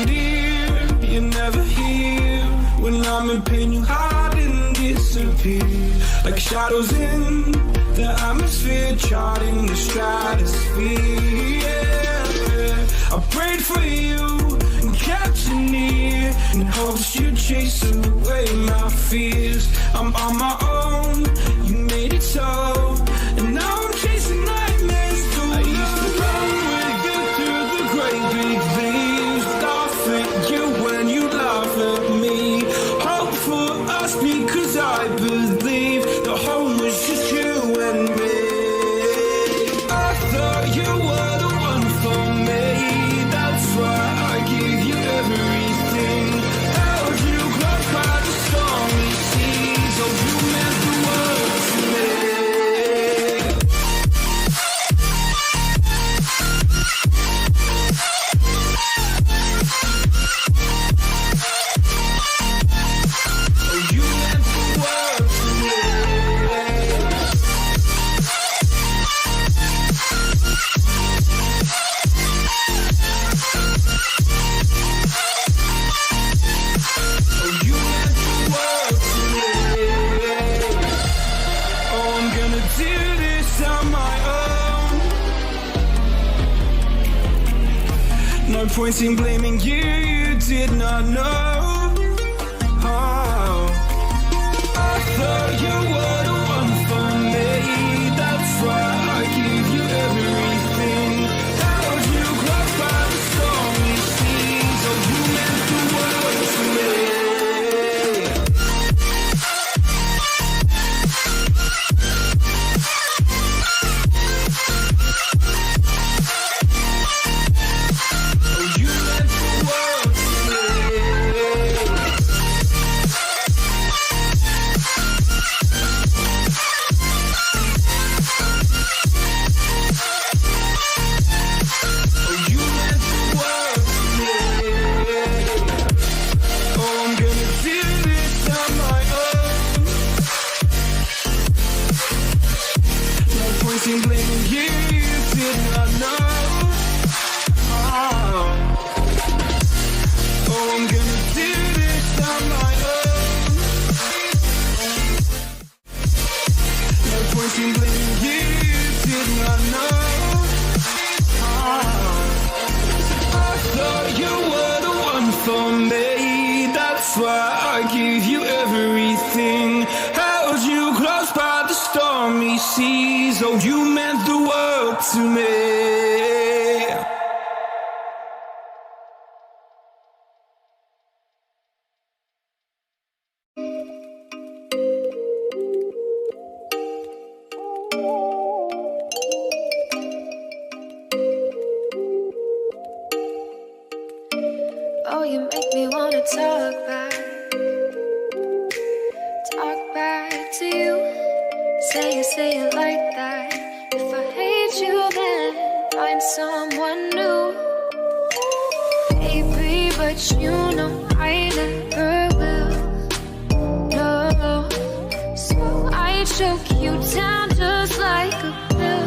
dear, you're never here. When I'm in pain, you hide and disappear. Like shadows in the atmosphere, charting the stratosphere. Yeah. I prayed for you and kept you near, in hopes you'd chase away my fears. I'm on my own, you made it so, and now I'm chasing nightmares too. I used to run with you through the great big leaves, laugh at you when you laugh at me. Hope for us because I believe the home was just you and me. I thought you were the one for me, that's why I give you everything. Held you close by the stormy seas, oh you meant the world to me. Oh you meant the world to me. Oh you meant the world to me. Oh I'm gonna do this on my own. No point in blaming you, you did not know. Oh, I thought you were the one for me, that's why I give you everything. Held you close by the stormy seas, oh you meant the world to me. Oh you meant the world to me. Oh you meant the world to me. Oh I'm gonna do this on my own. No point in blaming you, you did not know. Oh, I'm gonna do this on my own. No point in blaming you, you did not know. I thought you were the one for me, that's why I give you everything. Held you close by the stormy seas, oh you meant the world to me. Oh, you make me wanna talk back to you. Say it like that. If I hate you, then find someone new. Baby, but you know I never will. No, so I choke you down just like a pill.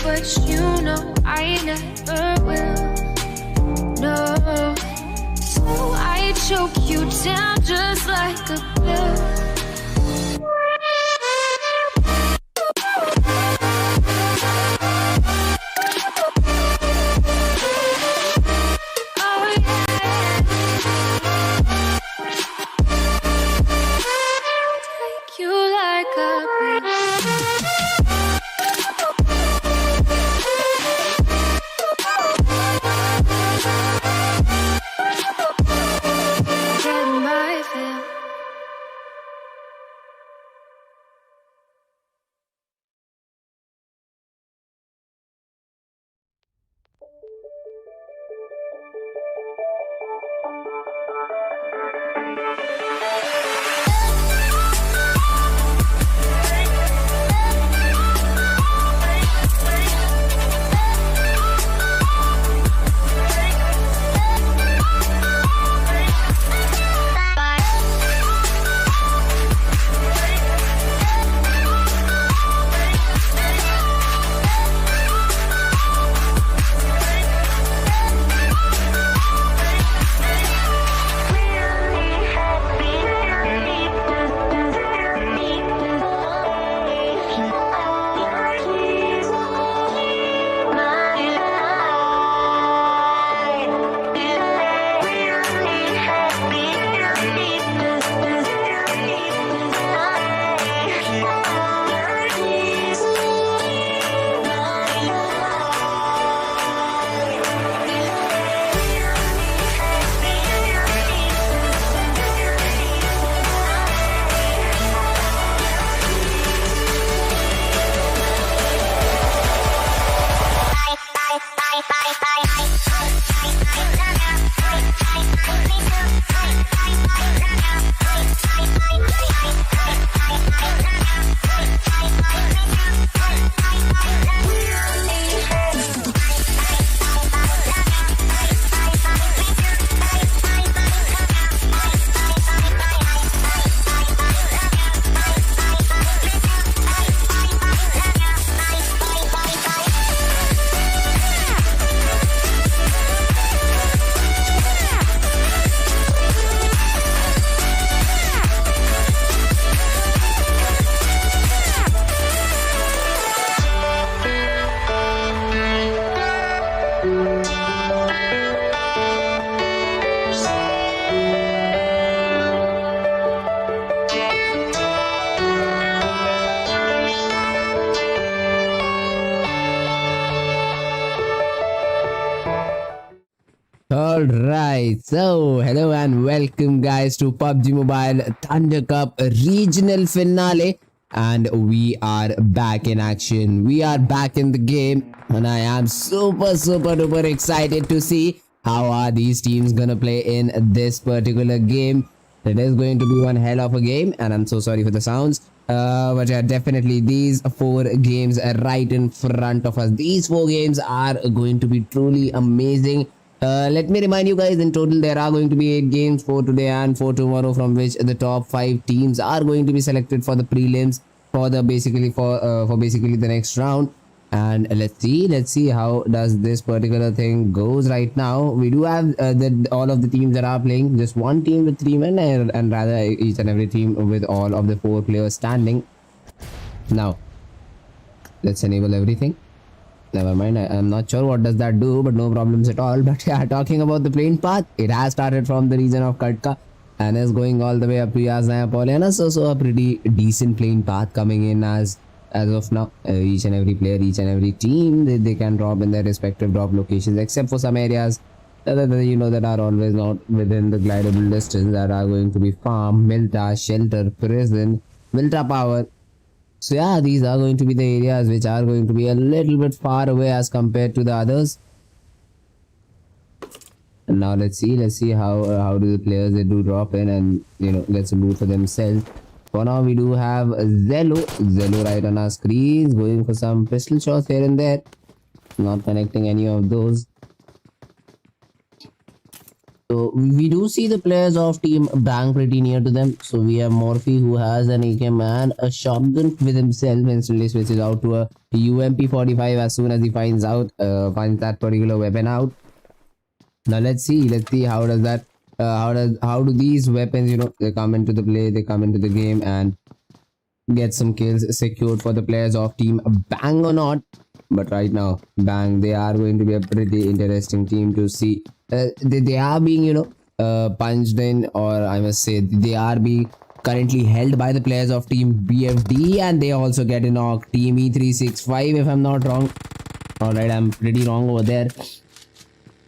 But you know I never will. No, so I choke you down just like a pill. you like a get my fill. Alright, so hello and welcome guys to PUBG Mobile Thunder Cup regional finale, and we are back in action. We are back in the game and I am super duper excited to see how are these teams gonna play in this particular game. It is going to be one hell of a game, and I'm so sorry for the sounds. But yeah, definitely these 4 games are right in front of us. These 4 games are going to be truly amazing. Let me remind you guys, in total there are going to be 8 games, 4 today and 4 tomorrow, from which the top 5 teams are going to be selected for the prelims for the basically the next round. And let's see how does this particular thing goes right now. We do have all of the teams that are playing, just one team with 3 men, and rather each and every team with all of the 4 players standing. Now let's enable everything. Never mind, I'm not sure what does that do, but no problems at all. But yeah, talking about the plane path, it has started from the region of Katka and is going all the way up to Yasnaya Polyana. So a pretty decent plane path coming in as of now. Each and every player, each and every team, they can drop in their respective drop locations, except for some areas that are always not within the glidable distance, that are going to be farm, Milta, shelter, prison, Milta power. So yeah, these are going to be the areas which are going to be a little bit far away as compared to the others. And now let's see how do the players, they do drop in and get some loot for themselves. For now we do have Zello right on our screens, going for some pistol shots here and there, not connecting any of those. So we do see the players of team Bang pretty near to them. So we have Morphe, who has an AK and a shotgun with himself, instantly switches out to a UMP45 as soon as he finds that particular weapon out. Now let's see how does that how do these weapons, they come into the play, they come into the game and get some kills secured for the players of team Bang or not. But right now Bang, they are going to be a pretty interesting team to see. They are being punched in, or I must say they are being currently held by the players of team BFD, and they also get a knock. Team E365, if I'm not wrong. Alright, I'm pretty wrong over there,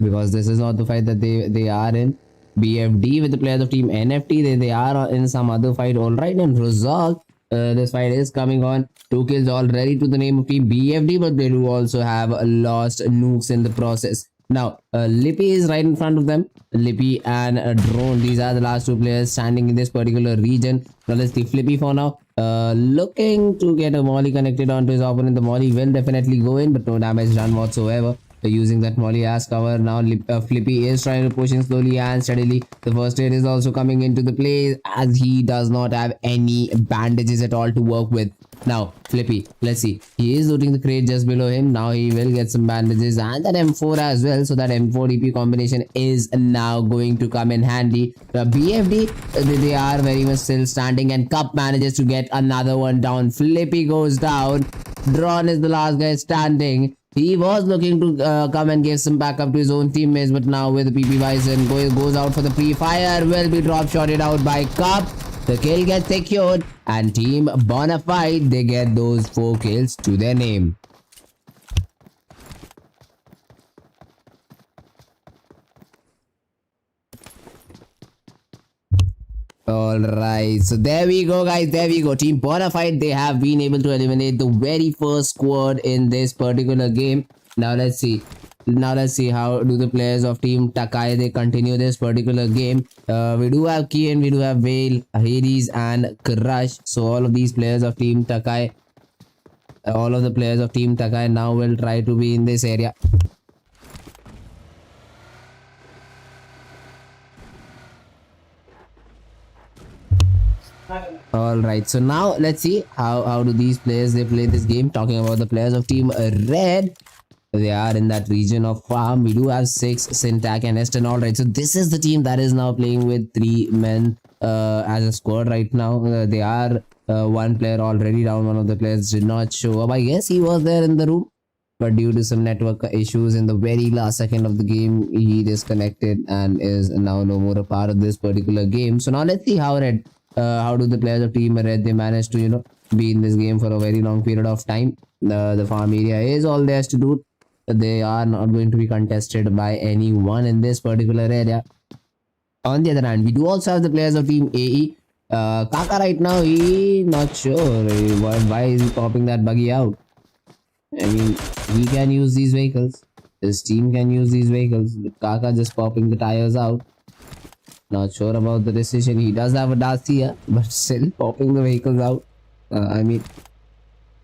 because this is not the fight that they are in. BFD with the players of team NFT, they are in some other fight. Alright, and Razak, this fight is coming on. 2 kills already to the name of team BFD, but they do also have lost nukes in the process. Now, Lippy is right in front of them. Lippy and Drone, these are the last 2 players standing in this particular region. Now, let's see Flippy for now. Looking to get a molly connected onto his opponent. The molly will definitely go in, but no damage done whatsoever. Using that molly as cover. Now Flippy is trying to push in slowly and steadily. The first aid is also coming into the play, as he does not have any bandages at all to work with. Now Flippy, let's see, he is looting the crate just below him. Now he will get some bandages and that M4 as well, so that M4 DP combination is now going to come in handy. The BFD, they are very much still standing, and Cup manages to get another one down. Flippy goes down. Drawn is the last guy standing. He was looking to come and give some backup to his own teammates, but now with the PP Bison goes out for the pre-fire, will be drop shotted out by Cup. The kill gets secured, and team Bonafide, they get those 4 kills to their name. Alright, so there we go guys, there we go. Team Bonafide, they have been able to eliminate the very first squad in this particular game. Now let's see how do the players of team TAKAE they continue this particular game. We do have Kian, we do have Vale, Hades and Crush. So all of these players of team TAKAE, now will try to be in this area. Alright, so now let's see how do these players they play this game. Talking about the players of team Red, they are in that region of farm. We do have 6, Syntac and Eston. Alright, so this is the team that is now playing with 3 men as a squad right now. They are 1 player already down. One of the players did not show up. I guess he was there in the room, but due to some network issues in the very last second of the game, he disconnected and is now no more a part of this particular game. So now let's see how do the players of team Red they manage to be in this game for a very long period of time. The farm area is all there to do. They are not going to be contested by anyone in this particular area. On the other hand, we do also have the players of team AE. Kaka right now, he not sure why is he popping that buggy out. I mean, he can use these vehicles, his team can use these vehicles, but Kaka just popping the tires out. Not sure about the decision. He does have a Dacia, but still popping the vehicles out. I mean,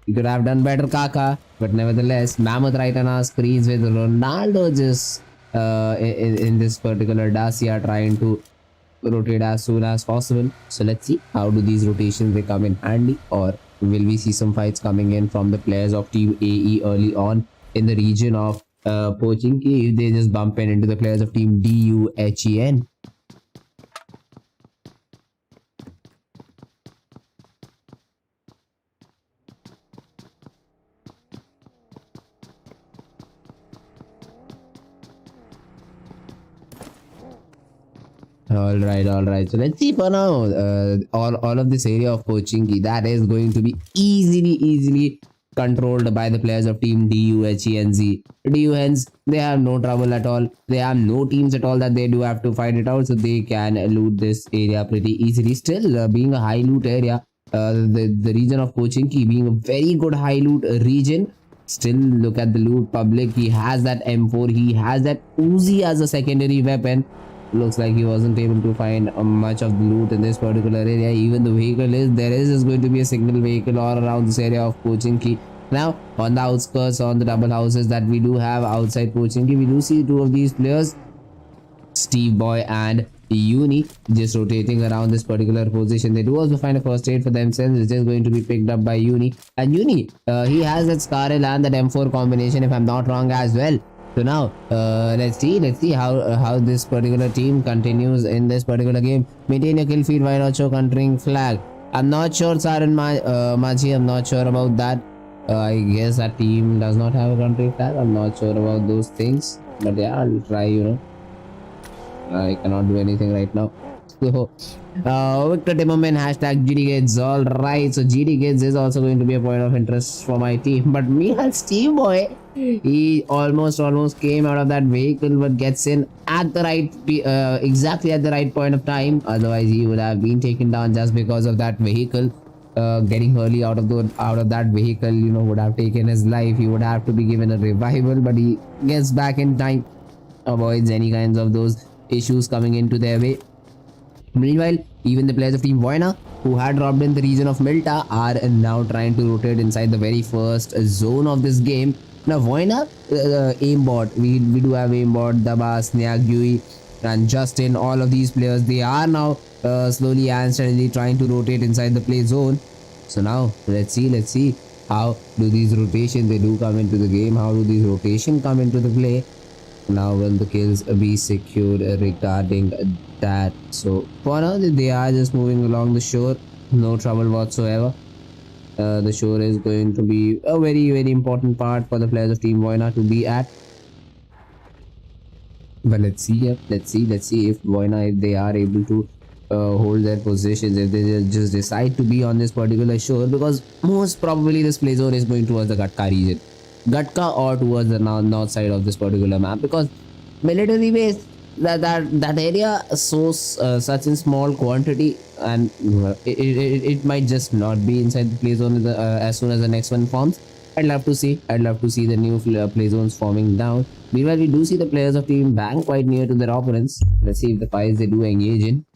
he could have done better, Kaka, but nevertheless, Mammoth right on our screens with Ronaldo just in this particular Dacia trying to rotate as soon as possible. So let's see how do these rotations they come in handy, or will we see some fights coming in from the players of team AE early on in the region of Pochinki if they just bump into the players of team DUHEN. Alright, so let's see for now. All of this area of Pochinki, that is going to be easily controlled by the players of team DUHENZ. DUHENZ, they have no trouble at all. They have no teams at all that they do have to fight it out, so they can loot this area pretty easily. Still, being a high loot area, the region of Pochinki being a very good high loot region. Still, look at the loot public. He has that M4, he has that Uzi as a secondary weapon. Looks like he wasn't able to find much of the loot in this particular area. Even the vehicle is going to be a single vehicle all around this area of Pochinki. Now on the outskirts, on the double houses that we do have outside Pochinki, we do see 2 of these players, Steve Boy and Uni, just rotating around this particular position. They do also find a first aid for themselves, which is going to be picked up by Uni. And Uni, he has that Scarlet and that M4 combination, if I'm not wrong, as well. So now, let's see how this particular team continues in this particular game. Maintain your kill feed, why not show countering flag? I'm not sure, Saran Machi, I'm not sure about that. I guess that team does not have a countering flag. I'm not sure about those things, but yeah, I'll try, I cannot do anything right now. So, Victor Timmerman, hashtag GDGids. All right, so GDGids is also going to be a point of interest for my team. But me and Steve Boy, he almost came out of that vehicle, but gets in at the right, exactly at the right point of time. Otherwise, he would have been taken down just because of that vehicle. Getting early out of that vehicle, would have taken his life. He would have to be given a revival, but he gets back in time, avoids any kinds of those issues coming into their way. Meanwhile, even the players of Team VOIN, who had dropped in the region of Milta, are now trying to rotate inside the very first zone of this game. Now, VOIN, aimbot, we do have aimbot, Dabas, Nyagui, and Justin. All of these players, they are now slowly and steadily trying to rotate inside the play zone. So now, let's see how do these rotations they do come into the game. How do these rotations come into the play? Now will the kills be secured regarding that? So for now they are just moving along the shore, no trouble whatsoever. The shore is going to be a very important part for the players of Team VOIN to be at. But let's see if VOIN, if they are able to hold their positions, if they just decide to be on this particular shore, because most probably this play zone is going towards the Gatka region. Gatka or towards the north side of this particular map, because military base, that area shows such in small quantity, and it might just not be inside the play zone as soon as the next one forms. I'd love to see the new play zones forming down. Meanwhile, we do see the players of Team Bang quite near to their opponents. Let's see if the fights they do engage in.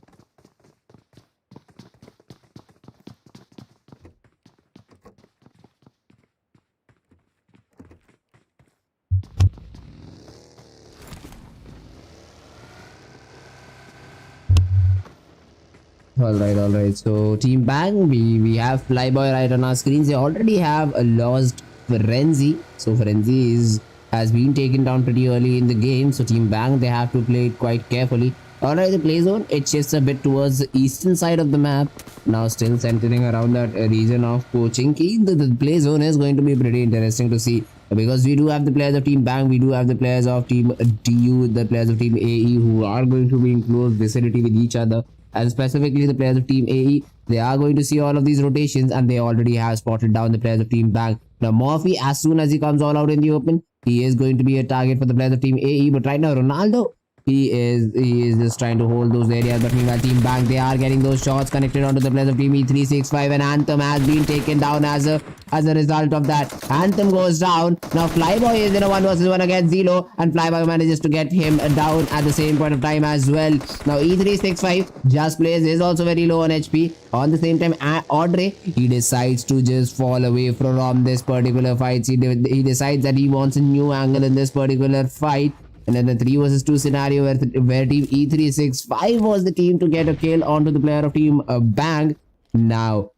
Alright. So Team Bang, we have Flyboy right on our screens. They already have lost Frenzy. So Frenzy has been taken down pretty early in the game. So Team Bang, they have to play it quite carefully. Alright, the play zone, it shifts a bit towards the eastern side of the map. Now still centering around that region of Pochinki. The play zone is going to be pretty interesting to see, because we do have the players of Team Bang, we do have the players of Team DU, the players of Team AE, who are going to be in close vicinity with each other. And specifically the players of Team AE, they are going to see all of these rotations, and they already have spotted down the players of Team Bang. Now Murphy, as soon as he comes all out in the open, he is going to be a target for the players of Team AE. But right now Ronaldo, he is just trying to hold those areas. But meanwhile Team Bang, they are getting those shots connected onto the players of Team E365, and Anthem has been taken down as a result of that. Anthem goes down. Now Flyboy is in a 1v1 against Zelo, and Flyboy manages to get him down at the same point of time as well. Now E365 just plays, is also very low on HP. On the same time, Audrey, he decides to just fall away from this particular fight. He decides that he wants a new angle in this particular fight. And then the 3 versus 2 scenario where Team E365 was the team to get a kill onto the player of Team Bang. Now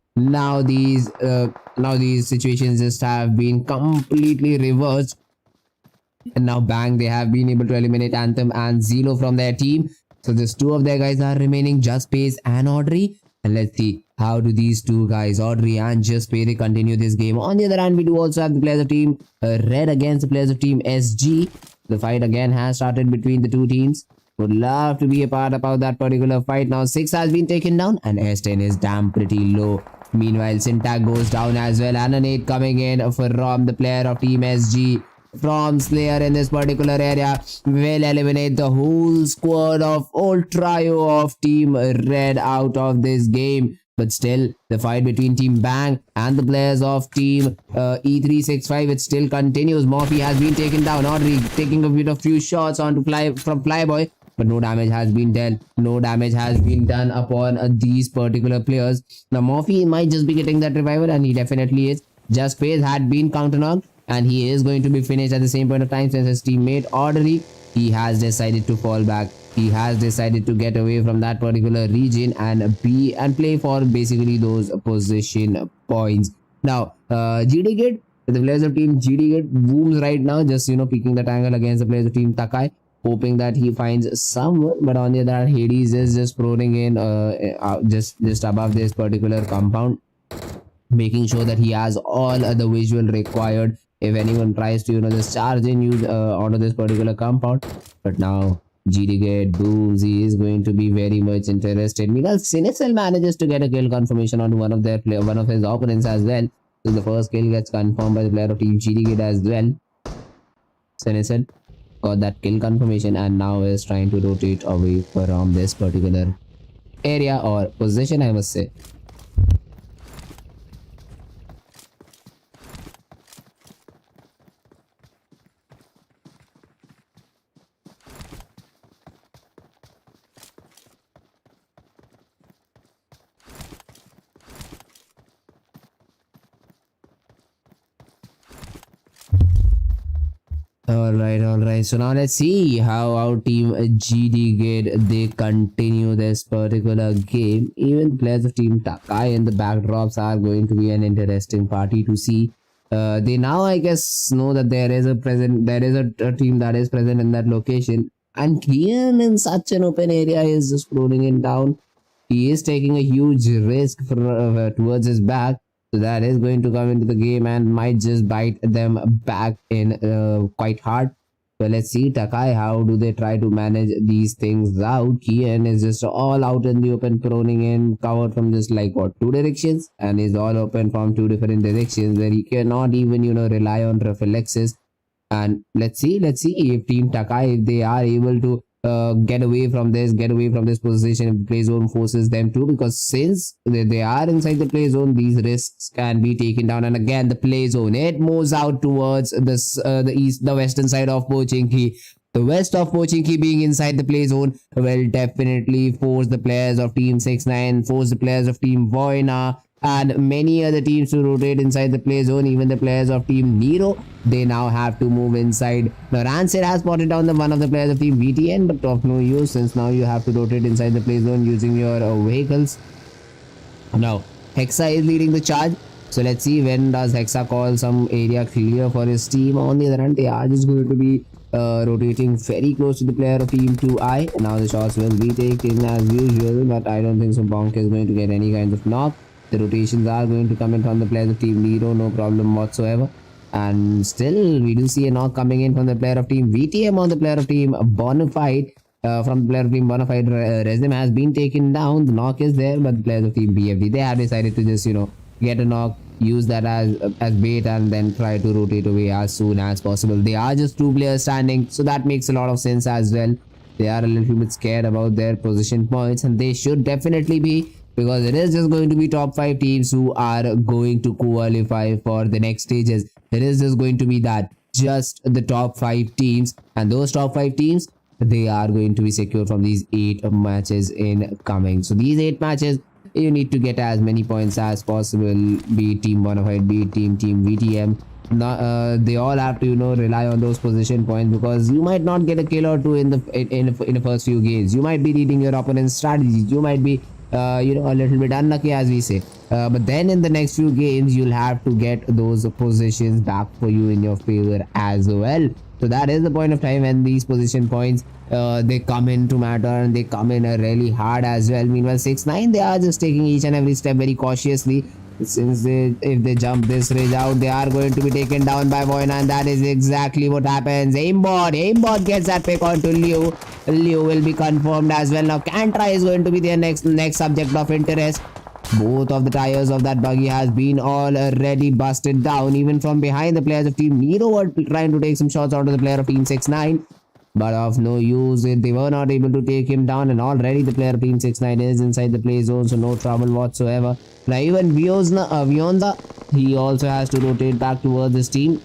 these situations just have been completely reversed, and now Bang, they have been able to eliminate Anthem and Zelo from their team. So there's 2 of their guys are remaining, Just Pace and Audrey. And let's see how do these 2 guys, Audrey and Just Pace, they continue this game. On the other hand, we do also have the players of Team Red against the players of Team SG. The fight again has started between the 2 teams. Would love to be a part about that particular fight. Now 6 has been taken down, and S10 is damn pretty low. Meanwhile, Syntax goes down as well, and a nade coming in from the player of Team SG. From Slayer in this particular area will eliminate the whole squad of old trio of Team Red out of this game. But still, the fight between Team Bang and the players of Team E365, it still continues. Murphy has been taken down. Audrey taking a few shots onto from Flyboy, but no damage has been dealt. No damage has been done upon these particular players. Now Murphy might just be getting that revival, and he definitely is. Just Pace had been counter-knocked, and he is going to be finished at the same point of time, since his teammate Audrey, he has decided to fall back. He has decided to get away from that particular region and play for basically those position points. Now GDGids, the players of Team GDGids, booms right now, just peeking that angle against the players of Team TAKAE, hoping that he finds someone. But on the other hand, Hades is just prodding in just above this particular compound, making sure that he has all the visual required if anyone tries to just charge in onto this particular compound. But now GDGate booms. He is going to be very much interested. Meanwhile, Sinitzel manages to get a kill confirmation on one of his opponents as well. So the first kill gets confirmed by the player of team GDGate as well. Sinitzel got that kill confirmation and now is trying to rotate away from this particular area or position, I must say. Alright. So now let's see how our team GDGate they continue this particular game. Even players of team TAKAE in the backdrops are going to be an interesting party to see. They now, I guess, know that there is a team that is present in that location. And Kian in such an open area is just rolling it down. He is taking a huge risk towards his back. So that is going to come into the game and might just bite them back in quite hard. So let's see TAKAE, how do they try to manage these things out. Kian is just all out in the open, proning in, covered from just like what, 2 directions, and is all open from 2 different directions where he cannot even rely on reflexes. And let's see if team TAKAE, if they are able to get away from this position if the play zone forces them to, because since they are inside the play zone, these risks can be taken down. And again, the play zone, it moves out towards this the western side of Pochinki. The west of Pochinki being inside the play zone will definitely force the players of team 6-9, force the players of team VOIN and many other teams to rotate inside the play zone. Even the players of team NERO, they now have to move inside. Now Rancid has spotted down one of the players of team VTN, but of no use since now you have to rotate inside the play zone using your vehicles. Now Hexa is leading the charge. So let's see when does Hexa call some area clear for his team. On the other hand, they are just going to be rotating very close to the player of team 2I. Now the shots will be taken as usual, but I don't think so Bonk is going to get any kind of knock. The rotations are going to come in from the players of team NERO, no problem whatsoever. And still, we do see a knock coming in from the player of team VTM on the player of team BONAFIDE. From the player of team BONAFIDE, Resim has been taken down. The knock is there, but the players of team BFD, they have decided to just, get a knock, use that as bait, and then try to rotate away as soon as possible. They are just 2 players standing, so that makes a lot of sense as well. They are a little bit scared about their position points, and they should definitely be, because it is just going to be top 5 teams who are going to qualify for the next stages. It is just going to be that, just the top 5 teams, and those top 5 teams, they are going to be secured from these 8 matches incoming. So these 8 matches, you need to get as many points as possible, be it team BONAFIDE, be it team VTM. They all have to rely on those position points, because you might not get a kill or 2 in the first few games. You might be reading your opponent's strategies, you might be a little bit unlucky, as we say, but then in the next few games you'll have to get those positions back for you in your favor as well. So that is the point of time when these position points they come in to matter, and they come in really hard as well. Meanwhile 6-9, they are just taking each and every step very cautiously, since if they jump this ridge out, they are going to be taken down by VOIN, and that is exactly what happens. Aimbot gets that pick onto Liu. Liu will be confirmed as well. Now Cantra is going to be their next subject of interest. Both of the tires of that buggy has been already busted down. Even from behind, the players of team NERO were trying to take some shots onto the player of team 6-9, but of no use. They were not able to take him down, and already the player of team 6-9 is inside the play zone, so no trouble whatsoever. Now even Vionda, he also has to rotate back towards his team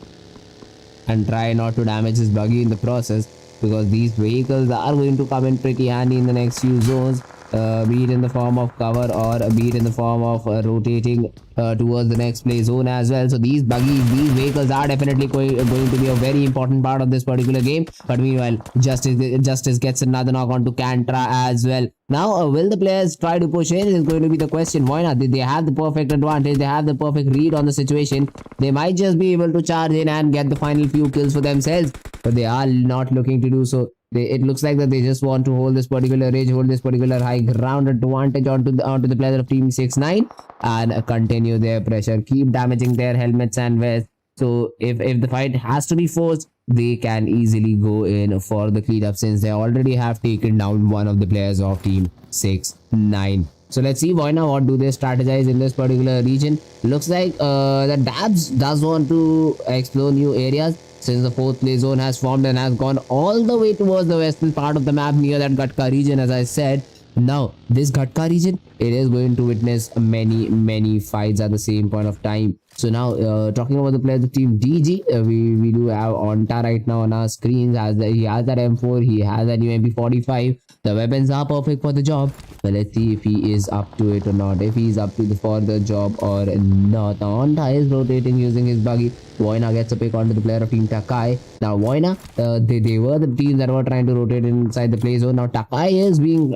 and try not to damage his buggy in the process, because these vehicles are going to come in pretty handy in the next few zones, be it in the form of cover or be it in the form of rotating towards the next play zone as well. So these vehicles are definitely going to be a very important part of this particular game. But meanwhile, Justice gets another knock onto Cantra as well. Now will the players try to push in is going to be the question. Why not? They have the perfect advantage, they have the perfect read on the situation. They might just be able to charge in and get the final few kills for themselves, but they are not looking to do so. It looks like that they just want to hold this particular ridge, hold this particular high ground advantage onto the players of team 6-9 and continue their pressure, keep damaging their helmets and vests. So if the fight has to be forced, they can easily go in for the cleanup since they already have taken down one of the players of team 6-9. So let's see VOIN, what do they strategize in this particular region. Looks like the Dabs does want to explore new areas since the fourth play zone has formed and has gone all the way towards the western part of the map near that Gatka region, as I said. Now this Gatka region, it is going to witness many fights at the same point of time. So now talking about the players of team DG, we do have Onta right now on our screens. He has that M4, he has that UMP45. The weapons are perfect for the job, but let's see if he is up to it or not, if he is up to for the job or not. Now Onta is rotating using his buggy. VOIN gets a pick onto the player of team TAKAE. Now VOIN, they were the teams that were trying to rotate inside the play zone. Now TAKAE is being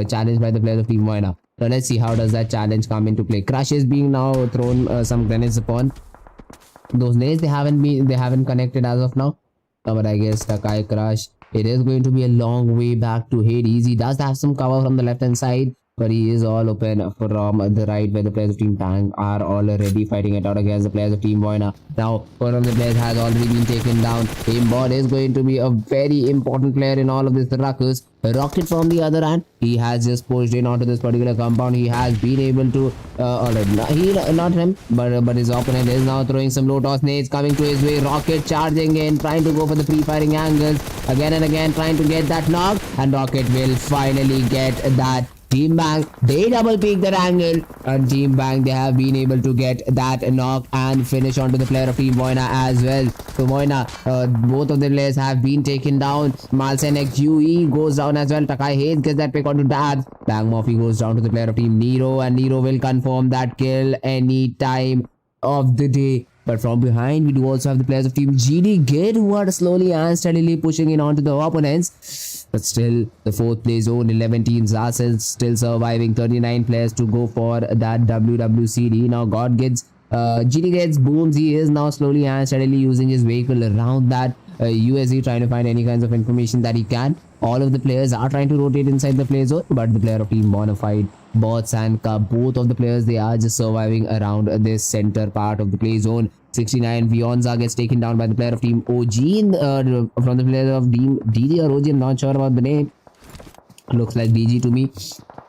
challenged by the players of team VOIN. So let's see how does that challenge come into play. Crush is being now thrown some grenades upon. Those nades they haven't connected as of now. But I guess TAKAE Crush, it is going to be a long way back to Hades. He does have some cover from the left hand side, but he is all open from the right where the players of team Tank are already fighting it out against the players of team VOIN. Now one of the players has already been taken down. Aimbot is going to be a very important player in all of this ruckus. Rocket from the other hand, he has just pushed in onto this particular compound. He has been able to not him, but his opponent is now throwing some low toss nades coming to his way. Rocket charging in, trying to go for the pre-firing angles again and again, trying to get that knock, and Rocket will finally get that. Team Bang, they double peak that angle, and Team Bang, they have been able to get that knock and finish onto the player of team VOIN as well. So VOIN, both of the players have been taken down. Malsenek UE goes down as well. TAKAE Hades gets that pick onto Dabs. Bang Murphy goes down to the player of team NERO, and NERO will confirm that kill any time of the day. But from behind, we do also have the players of team GIDS who are slowly and steadily pushing in onto the opponents. But still, the fourth play zone, 11 teams are still surviving. 39 players to go for that WWCD. Now, GIDS booms. He is now slowly and steadily using his vehicle around that USD, trying to find any kinds of information that he can. All of the players are trying to rotate inside the play zone, but the player of team BONAFIDE, Bots and Cup, both of the players, they are just surviving around this center part of the play zone. 69 Vionza gets taken down by the player of team OG from the player of team DG or OG. I'm not sure about the name. Looks like DG to me.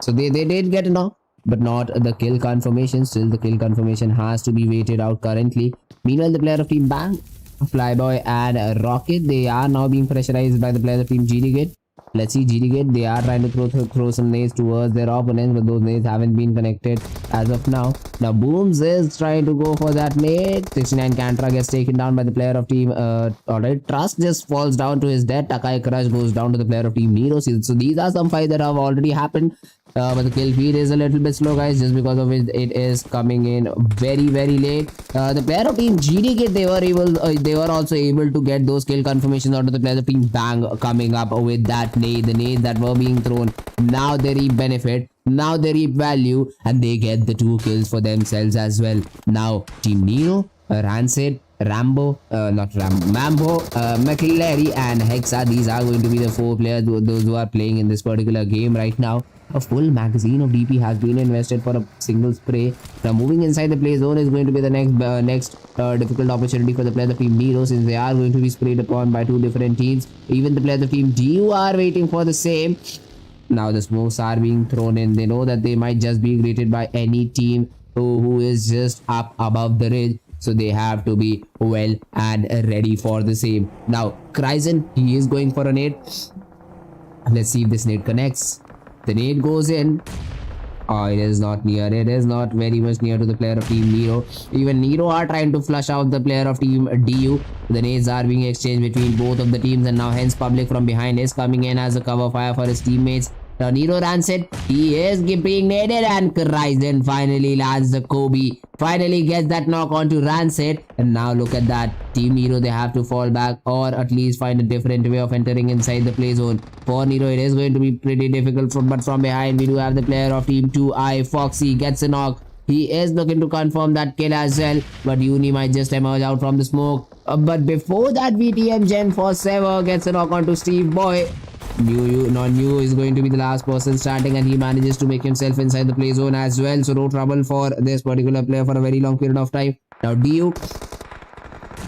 So they did get a knock, but not the kill confirmation. Still, the kill confirmation has to be waited out currently. Meanwhile, the player of team Bang, Flyboy and Rocket, they are now being pressurized by the players of team GIDS. Let's see GIDS, they are trying to throw some nades towards their opponents, but those nades haven't been connected as of now. Now Booms is trying to go for that nade. 69 Kantra gets taken down by the player of team alright. Trust just falls down to his death. TAKAE Crush goes down to the player of team NERO. So these are some fights that have already happened. But the kill feed is a little bit slow, guys, just because of it is coming in very late. The player of team GIDS, they were also able to get those kill confirmations onto the player of team Bang coming up with that nade, the nades that were being thrown. Now they reap benefit, now they reap value, and they get the 2 kills for themselves as well. Now team NERO, Rancid, Mambo, McLary and Hexa, these are going to be the 4 players, those who are playing in this particular game right now. A full magazine of DP has been invested for a single spray. Now moving inside the play zone is going to be the next difficult opportunity for the players of team NERO, since they are going to be sprayed upon by 2 different teams. Even the players of team DEWA are waiting for the same. Now the smokes are being thrown in. They know that they might just be greeted by any team who is just up above the ridge. So they have to be well and ready for the same. Now Kryzen, he is going for a nade. Let's see if this nade connects. The nade goes in. Oh, it is not near. It is not very much near to the player of team NERO. Even NERO are trying to flush out the player of team DU. The nades are being exchanged between both of the teams, and now hence public from behind is coming in as a cover fire for his teammates. Now NERO Rancid, he is being naded, and Kryzen finally lands the Kobe. Finally gets that knock onto Rancid, and now look at that. Team NERO, they have to fall back or at least find a different way of entering inside the play zone. For NERO, it is going to be pretty difficult, but from behind we do have the player of team 2i, Foxy, gets a knock. He is looking to confirm that kill as well, but Uni might just emerge out from the smoke. But before that, VTM Gen for Sever gets a knock onto Steve Boy. New is going to be the last person standing, and he manages to make himself inside the play zone as well. So no trouble for this particular player for a very long period of time. Now DU,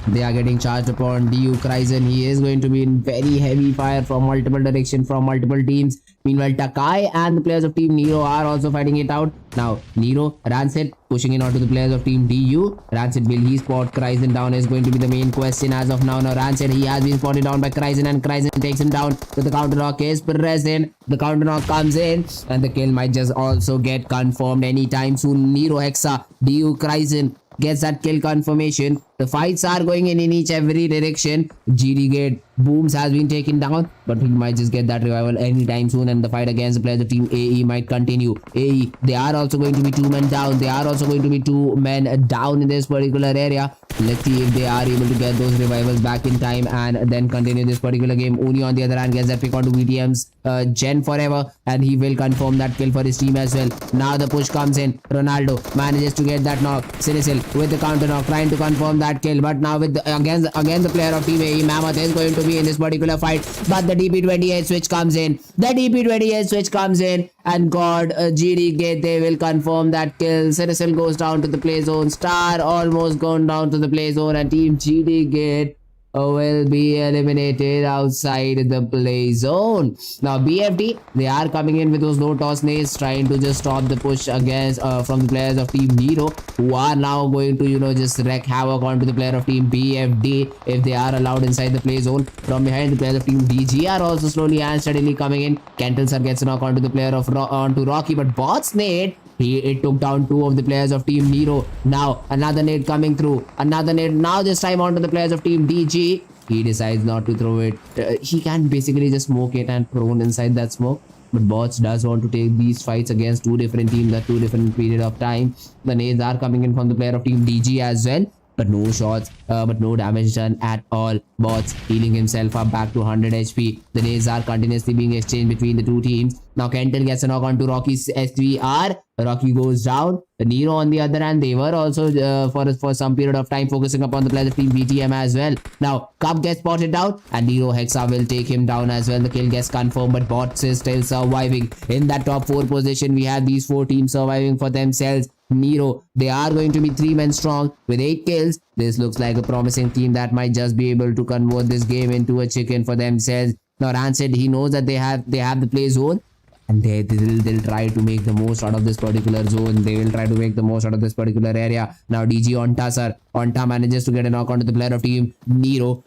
They are getting charged upon DEWA. He is going to be in very heavy fire from multiple directions, from multiple teams. Meanwhile, TAKAE and the players of Team NERO are also fighting it out. Now, NERO, Rancid pushing in onto the players of Team DU. Rancid, will he spot Kryzen down is going to be the main question as of now. Now, Rancid, he has been spotted down by Kryzen, and Kryzen takes him down with the counter knock is present. The counter knock comes in, and the kill might just also get confirmed anytime soon. NERO Hexa, DU Kryzen gets that kill confirmation. The fights are going in each every direction. GD Booms has been taken down, but he might just get that revival anytime soon, and the fight against the players of Team AE might continue. AE, they are also going to be 2 men down. They are also going to be 2 men down in this particular area. Let's see if they are able to get those revivals back in time and then continue this particular game. Uni on the other hand gets that pick onto VTM's Gen Forever, and he will confirm that kill for his team as well. Now the push comes in. Ronaldo manages to get that knock. Sinisil with the counter knock trying to confirm that kill, but now with again the player of Team AE, Mammoth is going to be in this particular fight, but the DP28 switch comes in. The DP28 switch comes in, and God, GD they will confirm that kill. Sinisil goes down to the play zone. Star almost gone down to the play zone, and Team GD will be eliminated outside the play zone. Now BFD, they are coming in with those low toss nades, trying to just stop the push against from the players of Team NERO, who are now going to just wreak havoc onto the player of Team BFD if they are allowed inside the play zone. From behind, the players of Team DG are also slowly and steadily coming in. Kentilsar gets a knock onto the player of onto Rocky, but Bot's nade, it took down 2 of the players of Team NERO. Now another nade coming through. Another nade. Now this time onto the players of Team DG. He decides not to throw it. He can basically just smoke it and prone inside that smoke. But Bots does want to take these fights against 2 different teams at 2 different period of time. The nades are coming in from the player of Team DG as well, but no shots, but no damage done at all. Bots healing himself up back to 100 HP. The nades are continuously being exchanged between the 2 teams. Now Kentel gets a knock onto Rocky's SVR. Rocky goes down. The NERO on the other hand, they were also for some period of time focusing upon the players of Team BTM as well. Now Cup gets spotted down, and NERO Hexa will take him down as well. The kill gets confirmed, but Bots is still surviving. In that top 4 position, we have these 4 teams surviving for themselves. NERO, they are going to be 3 men strong with 8 kills. This looks like a promising team that might just be able to convert this game into a chicken for themselves. Now Rancid, he knows that they have the play zone, and they'll try to make the most out of this particular zone. They will try to make the most out of this particular area. Now DG Onta, sir. Onta manages to get a knock onto the player of Team NERO.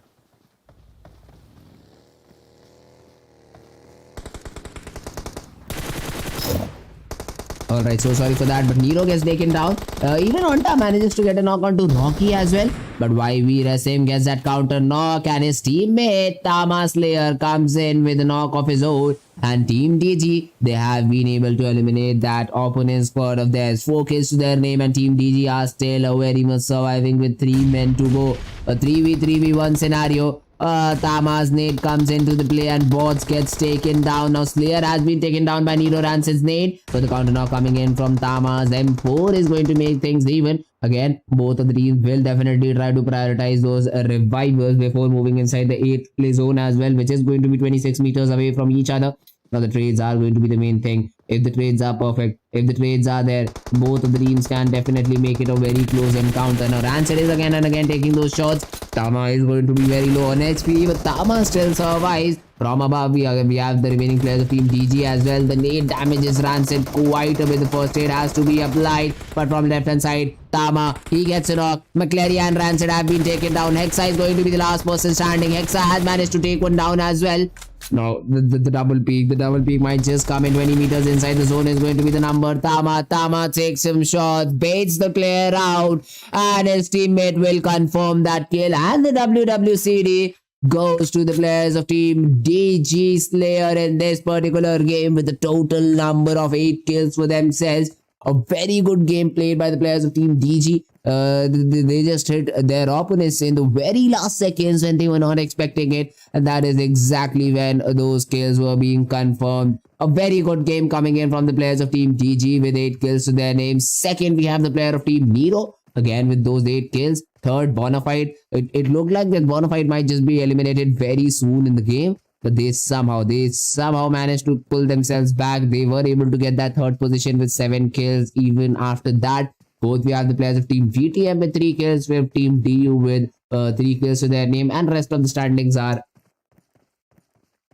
Alright, so sorry for that, but NERO gets taken down. Even Onta manages to get a knock onto Rocky as well. But YV Rasim gets that counter knock, and his teammate Tama Slayer comes in with a knock of his own. And Team DG, they have been able to eliminate that opponent squad of theirs. 4 kills to their name, and Team DG are still very much surviving with 3 men to go. A 3v3v1 scenario. Tama's nade comes into the play, and Bots gets taken down. Now Slayer has been taken down by NERO Rancid's nade, but the counter now coming in from Tama's M4 is going to make things even. Again, both of the teams will definitely try to prioritize those revivals before moving inside the 8th play zone as well, which is going to be 26 meters away from each other. Now the trades are going to be the main thing. If the trades are perfect, if the trades are there, both of the teams can definitely make it a very close encounter. Now Rancid is again and again taking those shots. Tama is going to be very low on HP, but Tama still survives. From above, we have the remaining players of Team DG as well. The nade damages Rancid quite a bit. The first aid has to be applied, but from left hand side, Tama, he gets a knock. McClary and Rancid have been taken down. Hexa is going to be the last person standing. Hexa has managed to take one down as well. Now the double peak might just come in 20 meters inside the zone. Is going to be the number. Tama takes some shots, baits the player out, and his teammate will confirm that kill, and the WWCD goes to the players of Team DG Slayer in this particular game with a total number of 8 kills for themselves. A very good game played by the players of Team DG. They just hit their opponents in the very last seconds when they were not expecting it, and that is exactly when those kills were being confirmed. A very good game coming in from the players of Team DG with 8 kills to their names. Second, we have the player of Team NERO again with those 8 kills. Third, Bonafide. It looked like that Bonafide might just be eliminated very soon in the game, but they somehow managed to pull themselves back. They were able to get that 3rd position with 7 kills even after that. Both we have the players of Team VTM with 3 kills. We have Team DU with 3 kills to their name, and rest of the standings are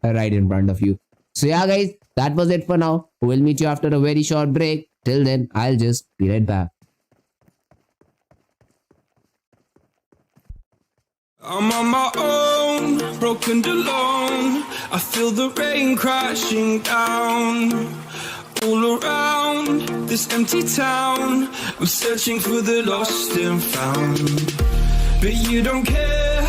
right in front of you. So yeah guys, that was it for now. We'll meet you after a very short break. Till then, I'll just be right back. I'm on my own, broken and alone. I feel the rain crashing down all around this empty town. I'm searching for the lost and found, but you don't care,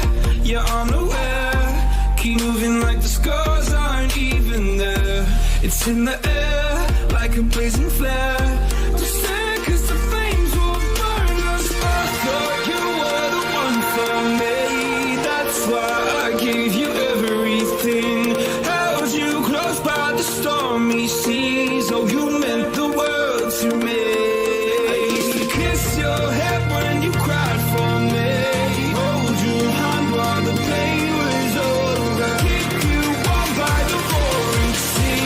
you're unaware. Keep moving like the scars aren't even there. It's in the air like a blazing flare. I'm sad 'cause the flames will burn us. I thought you were the one for me. That's why I gave you everything. Held you close by the stormy seas. Oh, you meant the world to me. I used to kiss your head when you cried for me. Hold your hand while the pain was over. Keep you warm by the roaring sea.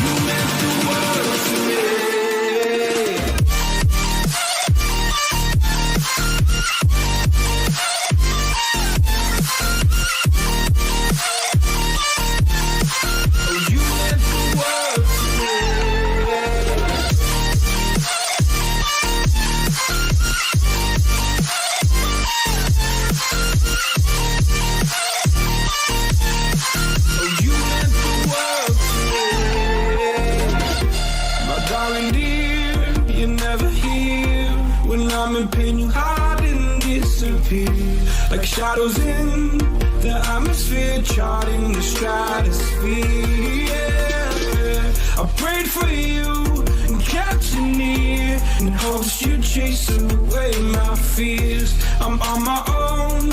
You meant the world to me. Like shadows in the atmosphere, charting the stratosphere. Yeah. I prayed for you and kept you near in hopes you'd chase away my fears. I'm on my own,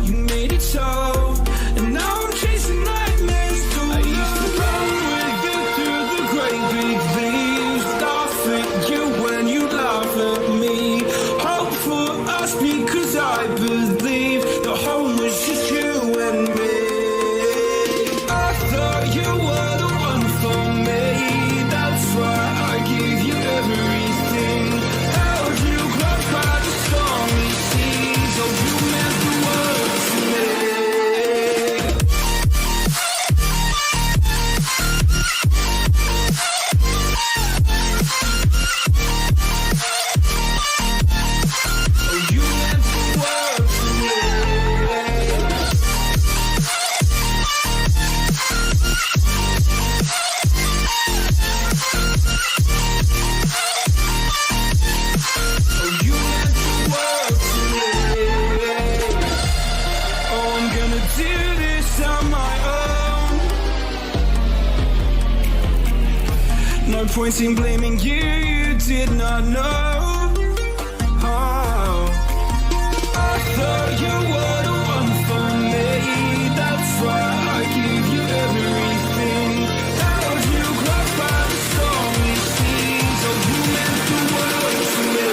you made it so, and now I'm chasing nightmares too. I used to run with you through the great big leaves, laugh at you when you laugh at me. Hope for us because I believe the home was just you and me. I thought you were the one for me. That's why I gave you everything. Held you close by the stormy seas. Oh, you meant the world to me. Oh, you meant the world to me. Oh, you meant the world to me. Oh, I'm gonna do this on my own. No point in blaming you, you did not know. Oh, I thought you were the one for me. That's why I gave you everything. Held you close by the stormy seas. Oh, you meant the world to me.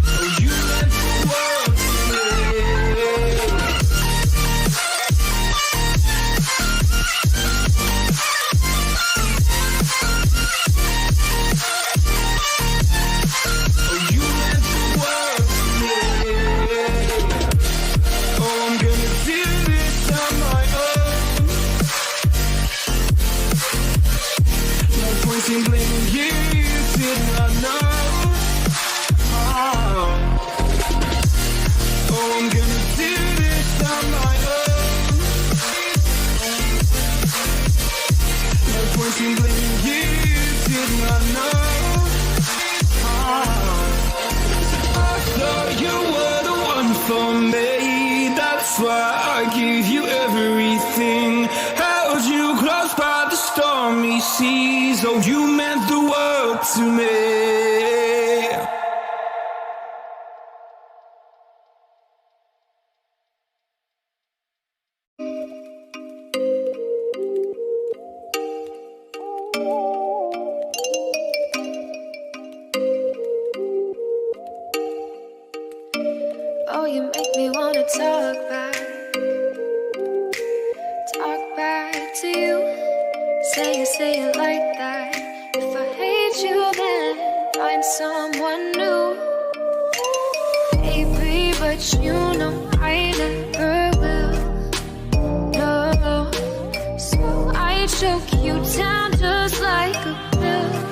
Oh, you meant the world to me. Oh, you meant the world to me. Oh, I'm gonna do this on my own. No point in blaming you, you did not know. Oh, I'm gonna do this on my own. No point in blaming you, you did not know. I thought you were the one for me. That's why I gave you everything. Held you close by the stormy seas. Oh, you meant the world to me. Oh, you make me wanna talk back to you. say it like that. If I hate you, then find someone new. Baby, but you know I never will. No, so I choke you down just like a pill.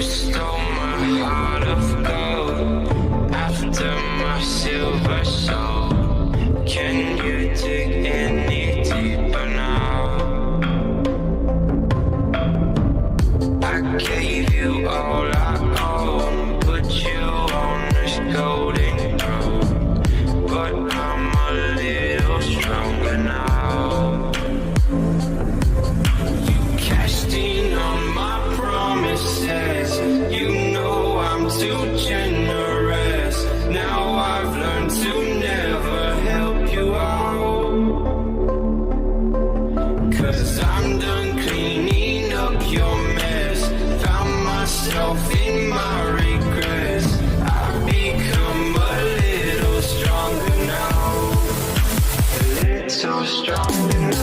You stole my heart of gold after my silver soul. Can you dig any deeper now? I gave you all I own, put you on this golden throne, but I'm a little stronger now. You cashed in on my promises, you know I'm too generous. Now I've learned to never help you out, 'cause I'm done cleaning up your mess. Found myself in my regrets. I've become a little stronger now, a little stronger now.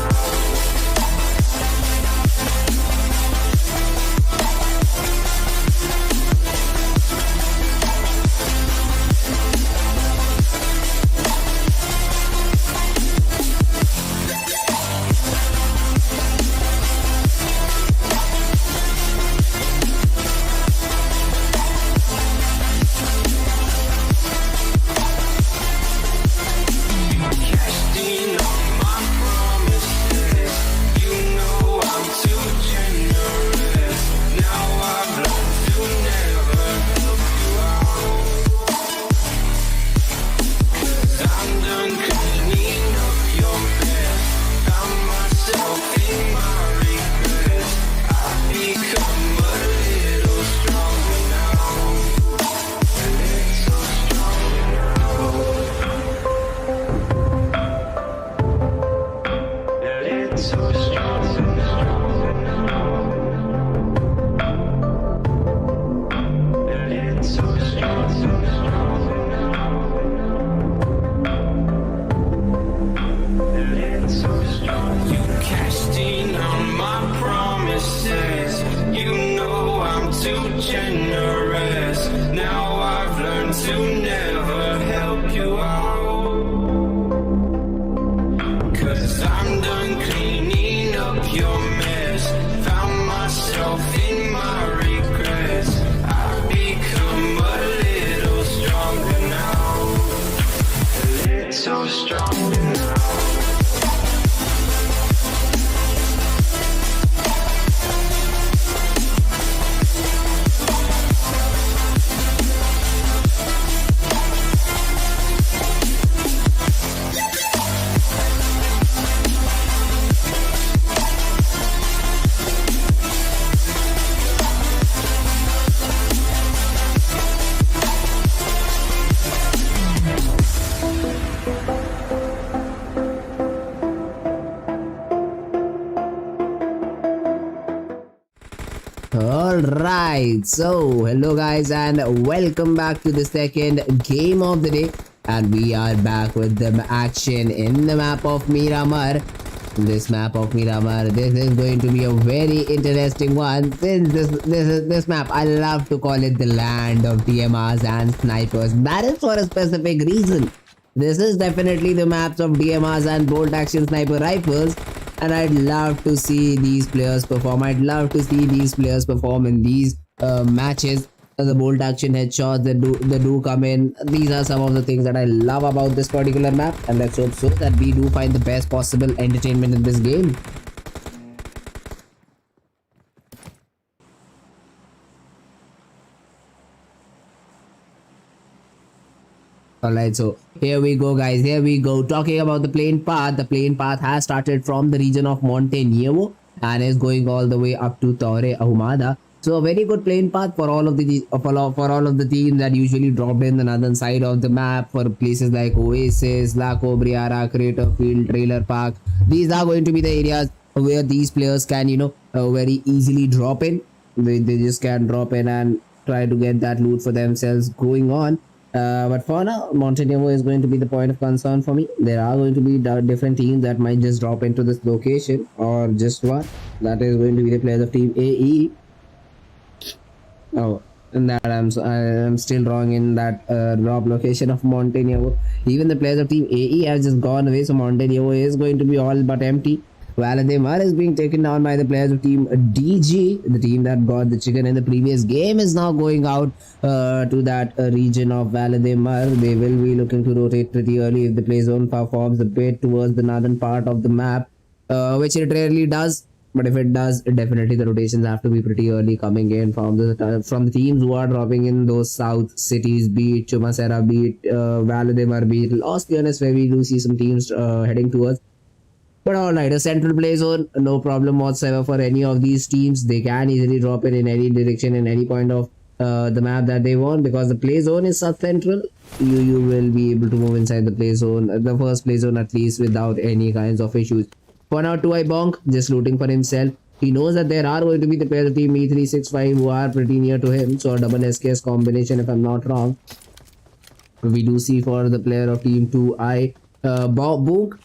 Alright, so hello guys and welcome back to the second game of the day, and we are back with the action in the map of Miramar. This map of Miramar, this is going to be a very interesting one, since this map, I love to call it the land of DMRs and snipers. That is for a specific reason. This is definitely the maps of DMRs and bolt action sniper rifles, and I'd love to see these players perform. I'd love to see these players perform in these matches. The bolt action headshots that do come in. These are some of the things that I love about this particular map, and let's hope so that we do find the best possible entertainment in this game. Alright, so here we go guys, here we go. Talking about the plane path, the plane path has started from the region of Monte Nero and is going all the way up to Torre Ahumada. So a very good plane path for all of the teams that usually dropped in the northern side of the map, for places like Oasis, Laco, Briara, Crater Field, Trailer Park. These are going to be the areas where these players can, very easily drop in. They just can drop in and try to get that loot for themselves going on. But for now, Montenegro is going to be the point of concern for me. There are going to be different teams that might just drop into this location, or just one. That is going to be the players of Team AE. Oh, and that I'm still wrong in that drop location of Montenegro. Even the players of Team AE have just gone away, so Montenegro is going to be all but empty. Valdemar is being taken down by the players of team DG. The team that got the chicken in the previous game is now going out to that region of Valdemar. They will be looking to rotate pretty early if the play zone performs a bit towards the northern part of the map, which it rarely does. But if it does, definitely the rotations have to be pretty early coming in from the teams who are dropping in those south cities, be it Chumasera, be it Valdemar, be it Los Leones, where we do see some teams heading towards. But alright, a central play zone, no problem whatsoever for any of these teams. They can easily drop it in any direction, in any point of the map that they want, because the play zone is sub-central. You will be able to move inside the play zone, the first play zone at least, without any kinds of issues. For now, 2i Bonk just looting for himself. He knows that there are going to be the players of team E365 who are pretty near to him, so a double SKS combination if I'm not wrong. We do see for the player of team 2i Bonk.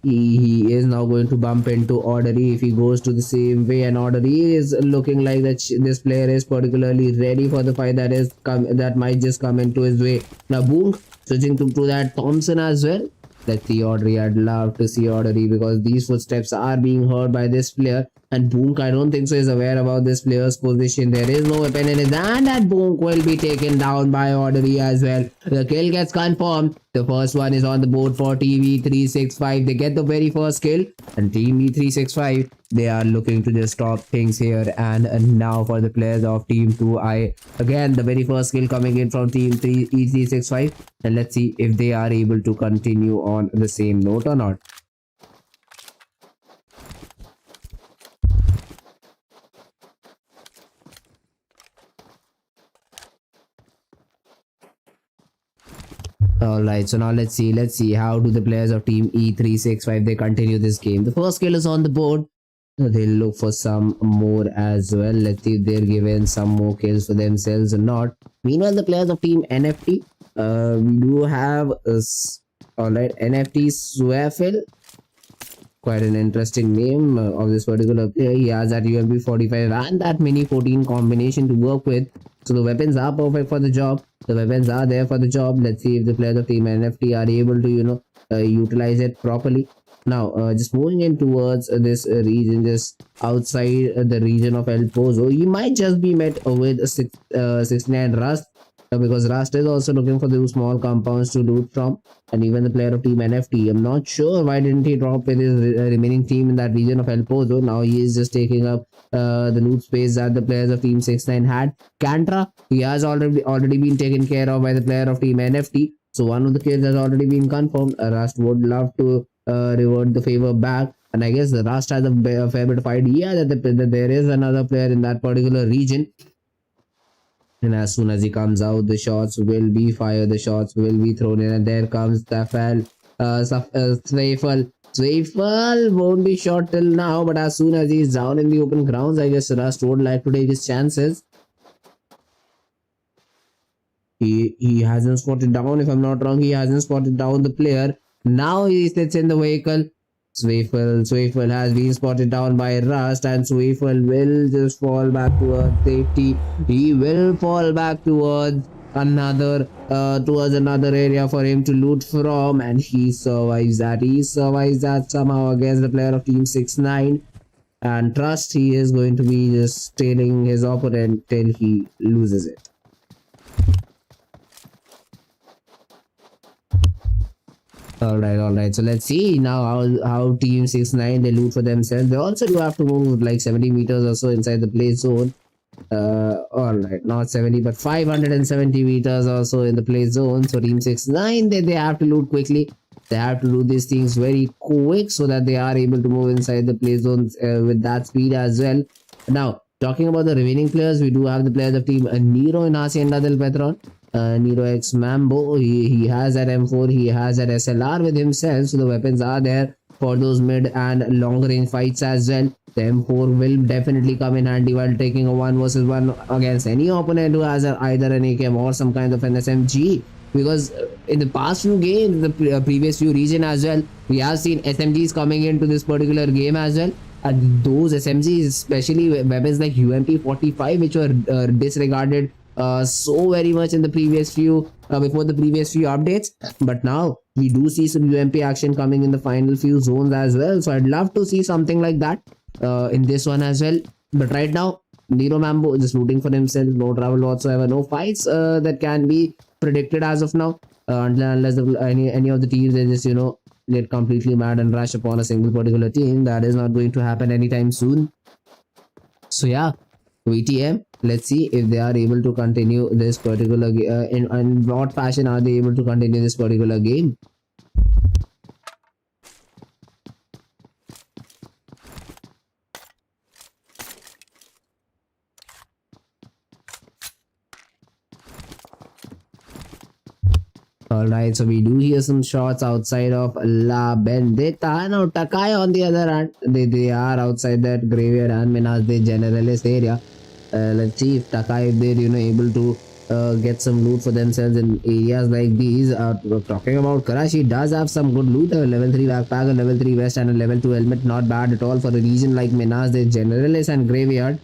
He is now going to bump into Ordery if he goes to the same way, and Ordery is looking like that this player is particularly ready for the fight that might just come into his way. Now Boom switching to that Thompson as well. Let's see Ordery. I'd love to see Ordery because these footsteps are being heard by this player, and Boonk I don't think so is aware about this player's position. There is no weapon in his hand, and Boonk will be taken down by Ordery as well. The kill gets confirmed. The first one is on the board for Team E365. They get the very first kill, and Team E365, they are looking to just stop things here. And now for the players of Team 2i, again the very first kill coming in from Team E365, and let's see if they are able to continue on the same note or not. Alright, so now let's see how do the players of Team E365 they continue this game. The first kill is on the board. They'll look for some more as well. Let's see if they're given some more kills for themselves or not. Meanwhile, the players of Team NFT, we do have alright, NFT Swafel. Quite an interesting name of this particular player. He has that UMP 45 and that Mini 14 combination to work with. So the weapons are perfect for the job. The weapons are there for the job. Let's see if the players of Team NFT are able to, utilize it properly. Now, just moving in towards this region, just outside the region of El Pozo, you might just be met with a 69 Rust. Because Rust is also looking for those small compounds to loot from, and even the player of Team NFT. I'm not sure why didn't he drop with his remaining team in that region of El Pozo. Now he is just taking up the loot space that the players of Team 69 had. Kantra, he has already been taken care of by the player of Team NFT. So one of the kills has already been confirmed. Rust would love to revert the favor back. And I guess the Rust has a fair bit of idea that there is another player in that particular region. And as soon as he comes out, the shots will be fired, the shots will be thrown in, and there comes Swafel. Swafel won't be shot till now, but as soon as he's down in the open grounds, I guess Rust would like to take his chances. He hasn't spotted down, if I'm not wrong, he hasn't spotted down the player. Now he sits in the vehicle. Swafel has been spotted down by Rust, and Swafel will just fall back towards safety. He will fall back towards another area for him to loot from, and he survives that. He survives that somehow against the player of Team 69. And Trust, he is going to be just tailing his opponent till he loses it. Alright, so let's see now how Team 69 they loot for themselves. They also do have to move like 70 meters or so inside the play zone. Alright, not 70 but 570 meters or so in the play zone. So Team 69 they have to loot quickly. They have to do these things very quick so that they are able to move inside the play zones with that speed as well. Now, talking about the remaining players, we do have the players of Team NERO in Hacienda del Petron. NERO X Mambo, he has that M4, he has that SLR with himself, so the weapons are there for those mid and long range fights as well. The M4 will definitely come in handy while taking a 1 versus 1 against any opponent who has either an AKM or some kind of an SMG. Because in the past few games, the previous few region as well, we have seen SMGs coming into this particular game as well. And those SMGs, especially weapons like UMP 45, which were disregarded so very much in the previous few before the previous few updates, but now We do see some UMP action coming in the final few zones as well. So I'd love to see something like that in this one as well. But right now, Nero Mambo just looting for himself. No trouble whatsoever. No fights that can be predicted as of now. Unless any of the teams, they just, get completely mad and rush upon a single particular team. That is not going to happen anytime soon. So yeah, VTM, let's see if they are able to continue this particular in what fashion are they able to continue this particular game. Alright, so we do hear some shots outside of La Bendita. Now TAKAE on the other hand, they are outside that graveyard and Minas de Generalist area. Let's see if TAKAE, if they're able to get some loot for themselves in areas like these. Talking about Karachi, does have some good loot. A level 3 backpack, a level 3 vest and a level 2 helmet. Not bad at all for a region like Minas de Generalist and Graveyard.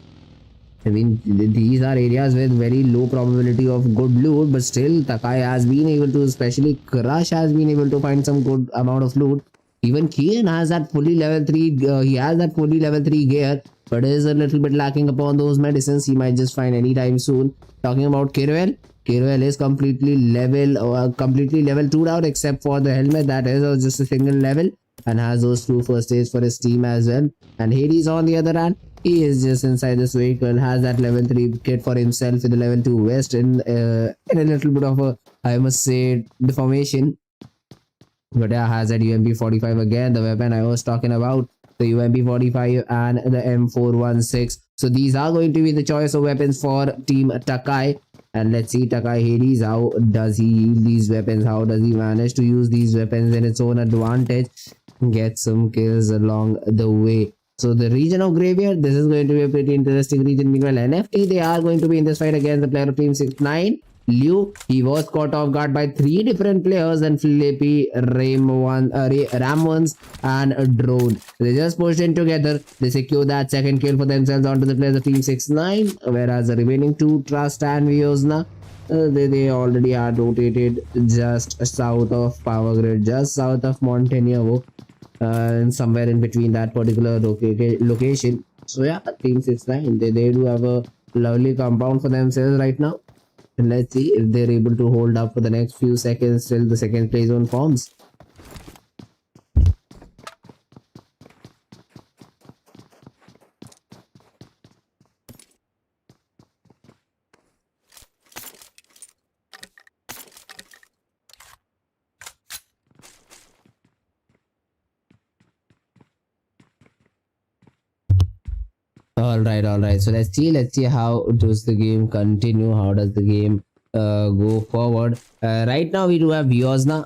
I mean, these are areas with very low probability of good loot, but still TAKAE has been able to, especially Crush has been able to find some good amount of loot. Even Kian has that fully level 3, he has that fully level 3 gear, but is a little bit lacking upon those medicines. He might just find anytime soon. Talking about Kirwell is completely level 2'd out except for the helmet, that is just a single level, and has those 2 first aids for his team as well. And Hades on the other hand, he is just inside this vehicle, has that level 3 kit for himself with the level 2 vest in a little bit of a, I must say, deformation. But yeah, has that UMP 45 again, the weapon I was talking about, the UMP 45 and the M416. So these are going to be the choice of weapons for Team TAKAE. And let's see TAKAE Hades, how does he use these weapons? How does he manage to use these weapons in its own advantage? Get some kills along the way. So the region of Graveyard, this is going to be a pretty interesting region. Meanwhile, NFT, they are going to be in this fight against the player of Team 69. Liu, he was caught off guard by 3 different players, and Flippy, Ramons and Drone. They just pushed in together. They secure that second kill for themselves onto the players of Team 69. Whereas the remaining 2, Trust and Viosna, they already are rotated just south of Power Grid, just south of Montenegro. And somewhere in between that particular location. So yeah, Team 69, they do have a lovely compound for themselves right now. And let's see if they're able to hold up for the next few seconds till the second play zone forms. Alright, so let's see how does the game continue, how does the game go forward. Right now we do have Vionza,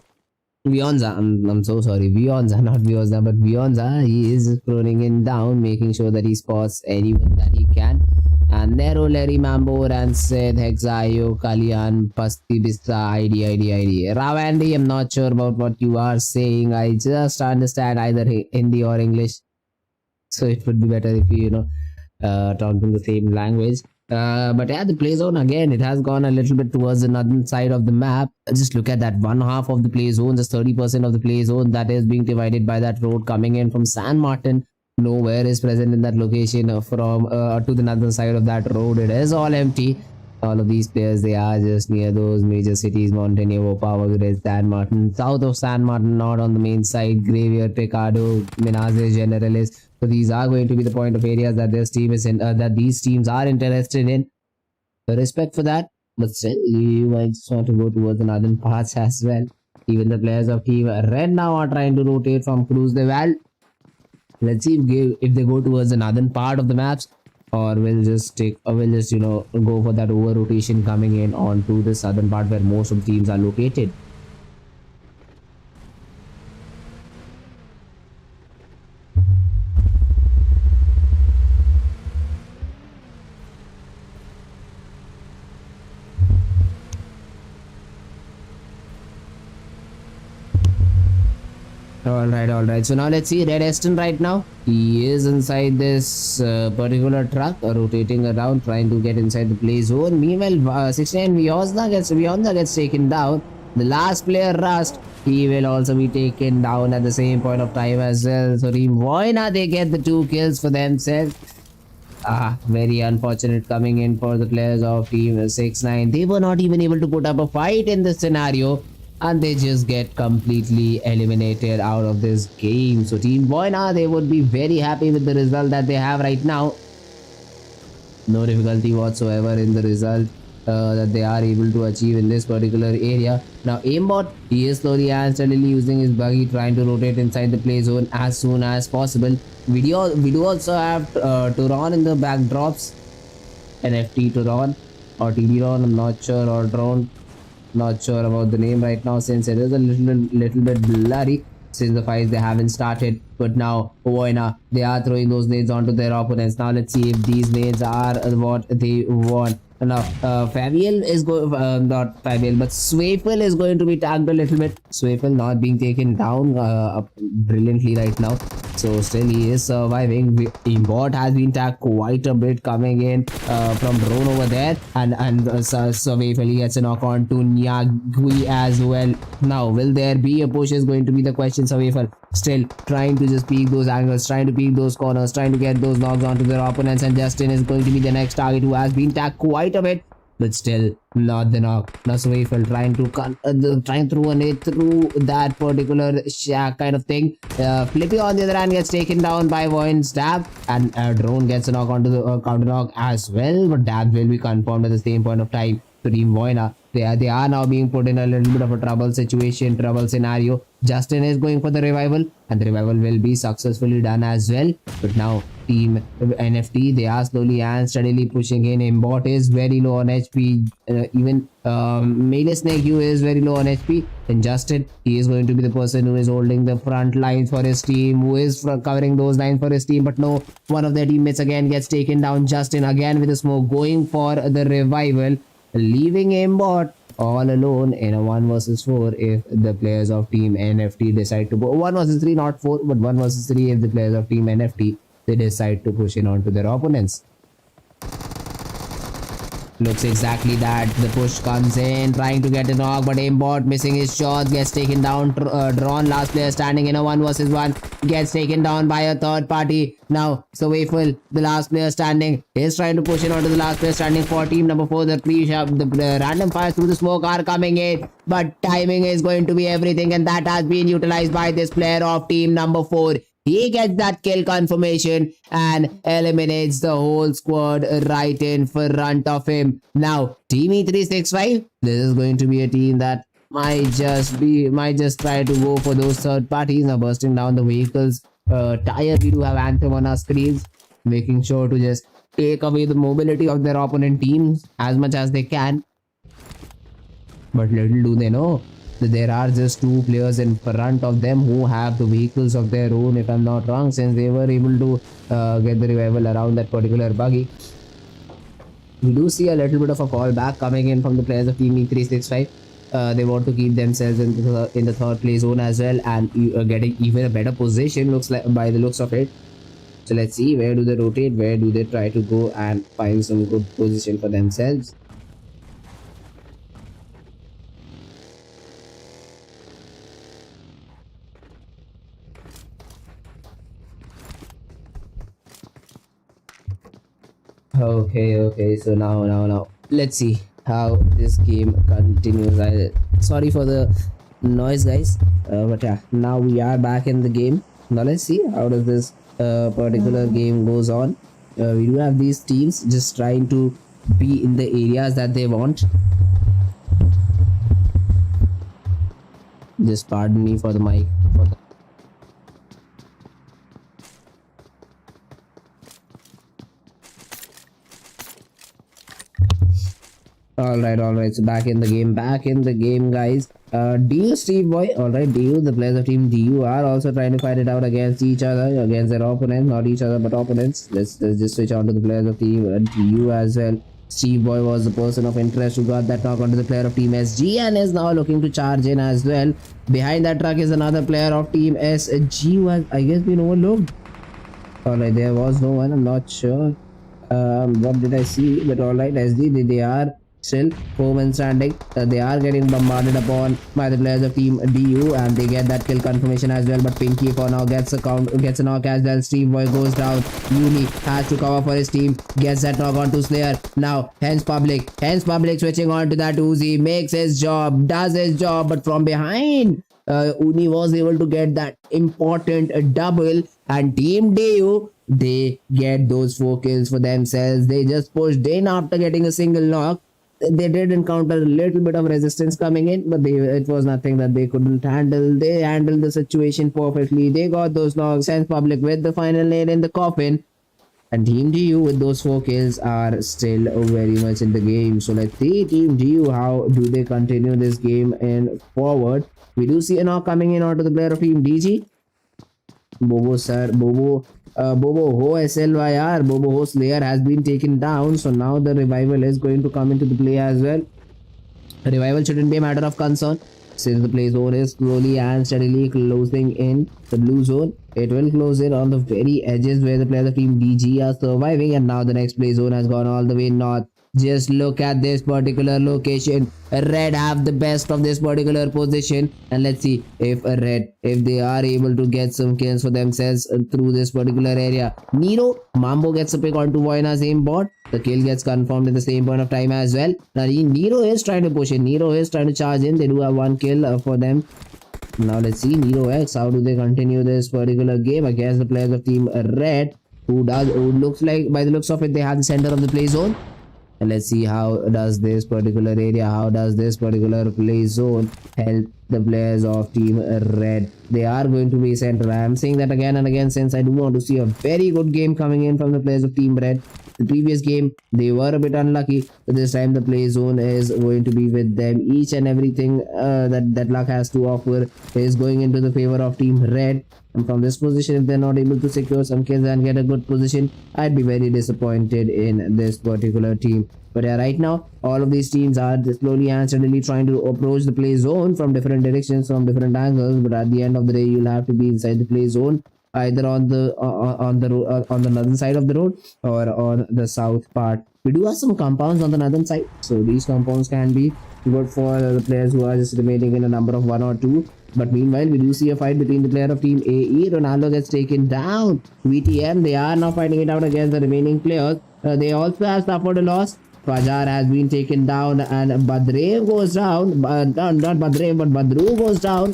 I'm so sorry, Vionza, not Vionza, but Vionza. He is proning in down, making sure that he spots anyone that he can. And Nero, Larry, Mambo, Rancid, Hexayo, Kalian, Pasti, Bista, ID. Ravandi, I'm not sure about what you are saying. I just understand either Hindi or English, so it would be better if you talk in the same language. But yeah, the play zone again, it has gone a little bit towards the northern side of the map. Just look at that, 1/2 of the play zone, just 30% of the play zone that is being divided by that road coming in from San Martin. Nowhere is present in that location from to the northern side of that road. It is all empty. All of these players, they are just near those major cities: Montenegro, Power Grid, San Martin. South of San Martin, not on the main side, Graveyard, Picado, Minas de Generalist. So these are going to be the point of areas that this team is in, that these teams are interested in. So respect for that, but still, you might just want to go towards the northern parts as well. Even the players of Team Red now are trying to rotate from Cruz de Val. Let's see if they go towards the northern part of the maps, or we'll just go for that over rotation coming in onto the southern part where most of the teams are located. Alright, so now let's see Red Eston right now. He is inside this particular truck, rotating around, trying to get inside the play zone. Meanwhile, 69 Vionza gets taken down. The last player, Rust, he will also be taken down at the same point of time as well. So Team VOIN, they get the 2 kills for themselves. Very unfortunate coming in for the players of Team 69. They were not even able to put up a fight in this scenario, and they just get completely eliminated out of this game. So Team VOIN, they would be very happy with the result that they have right now. No difficulty whatsoever in the result that they are able to achieve in this particular area. Now aimbot, he is slowly and steadily using his buggy, trying to rotate inside the play zone as soon as possible. We do also have Turon in the backdrops, NFT Turon or TD-Ron, I'm not sure, or Drone, not sure about the name right now since it is a little bit blurry since the fights they haven't started. But now VOIN, they are throwing those nades onto their opponents. Now let's see if these nades are what they want. Now Fabiel is going, not Fabiel, but Swayful is going to be tagged a little bit. Swayful not being taken down brilliantly right now, so still he is surviving. Aimbot has been tagged quite a bit coming in from drone over there, and Swayful, he gets a knock on to Nyagui as well. Now will there be a push is going to be the question. Swayful still trying to just peek those angles, trying to peek those corners, trying to get those knocks onto their opponents, and Justin is going to be the next target who has been tagged quite a bit, but still not the knock. Now Swayful trying to throw a nade through that particular shack kind of thing. Flippy on the other hand gets taken down by VOIN's dab, and drone gets a knock onto the counter knock as well, but dab will be confirmed at the same point of time. To Team VOIN, they are now being put in a little bit of a trouble scenario. Justin is going for the revival, and the revival will be successfully done as well. But now Team NFT, they are slowly and steadily pushing in. Aimbot is very low on HP, even Melee Snake U is very low on HP. And Justin, he is going to be the person who is holding the front lines for his team, who is covering those lines for his team. But no, one of their teammates again gets taken down. Justin again with a smoke going for the revival, leaving Aimbot all alone in a 1 versus 4 if the players of Team NFT decide to go 1 versus 3, not 4, but 1 versus 3 if the players of Team NFT, they decide to push in onto their opponents. Looks exactly that. The push comes in, trying to get a knock, but Aimbot missing his shots, gets taken down. Drawn, last player standing in a 1 versus 1, gets taken down by a third party. Now Swayful, the last player standing, is trying to push in onto the last player standing for Team number 4. The random fires through the smoke are coming in, but timing is going to be everything, and that has been utilized by this player of Team number 4. He gets that kill confirmation and eliminates the whole squad right in front of him. Now, Team E365, this is going to be a team that might just try to go for those third parties. Now, bursting down the vehicles tire, we do have Anthem on our screens, making sure to just take away the mobility of their opponent teams as much as they can. But little do they know, there are just 2 players in front of them who have the vehicles of their own, if I'm not wrong, since they were able to get the revival around that particular buggy. We do see a little bit of a fallback coming in from the players of Team E365. They want to keep themselves in the third play zone as well, and getting even a better position, looks like, by the looks of it. So let's see, where do they rotate, where do they try to go and find some good position for themselves. Okay, so now let's see how this game continues. Sorry for the noise, guys, but yeah, now we are back in the game. Now let's see how does this particular game goes on. We do have these teams just trying to be in the areas that they want. Just pardon me for the mic. Alright, so back in the game, guys. DU, Steve Boy, alright, DU, the players of Team DU are also trying to fight it out against each other, against their opponents, not each other but opponents. Let's just switch on to the players of Team DU as well. Steve Boy was the person of interest who got that knock onto the player of Team SG and is now looking to charge in as well. Behind that truck is another player of Team SG who has, I guess, been overlooked. Alright, there was no one, I'm not sure what did I see, but alright, SG, they are Still, 4 men standing. They are getting bombarded upon by the players of team DU, and they get that kill confirmation as well. But Pinky for now gets a knock as well. Steve Boy goes down. Uni has to cover for his team. Gets that knock onto Slayer. Now, hence public switching on to that Uzi. Makes his job, does his job, but from behind. Uni was able to get that important double, and team DU, they get those 4 kills for themselves. They just pushed in after getting a single knock. They did encounter a little bit of resistance coming in, but it was nothing that they couldn't handle. They handled the situation perfectly. They got those knocks, and public with the final nail in the coffin. And Team DU with those 4 kills are still very much in the game. So let's see Team DU, how do they continue this game and forward. We do see a knock coming in onto the player of Team DG. Bobo sir, Bobo Ho SLYR, Bobo Ho Slayer has been taken down. So now the revival is going to come into the play as well. Revival shouldn't be a matter of concern, since the play zone is slowly and steadily closing in the blue zone. It will close in on the very edges where the players of Team DG are surviving, and now the next play zone has gone all the way north. Just look at this particular location. Red have the best of this particular position, and let's see if they are able to get some kills for themselves through this particular area. NERO, Mambo gets a pick onto VOIN's aimbot. The kill gets confirmed at the same point of time as well. Now NERO is trying to push in. NERO is trying to charge in. They do have 1 kill for them. Now let's see NERO X, how do they continue this particular game against the players of Team Red, who looks like, by the looks of it, they have the center of the play zone. And let's see how does this particular play zone help the players of Team Red. They are going to be center. I am saying that again and again, since I do want to see a very good game coming in from the players of Team Red. The previous game they were a bit unlucky, but this time the play zone is going to be with them. Each and everything that luck has to offer is going into the favor of Team Red. And from this position, if they're not able to secure some kills and get a good position, I'd be very disappointed in this particular team. But yeah, right now all of these teams are slowly and steadily trying to approach the play zone from different directions, from different angles. But at the end of the day, you'll have to be inside the play zone, either on the northern side of the road or on the south part. We do have some compounds on the northern side, so these compounds can be good for the players who are just remaining in a number of 1 or 2. But meanwhile, we do see a fight between the player of Team AE. Ronaldo gets taken down. VTM, they are now fighting it out against the remaining players. They also have suffered a loss. Fajar has been taken down, and Badrev goes down. Not Badrev, but Badru goes down.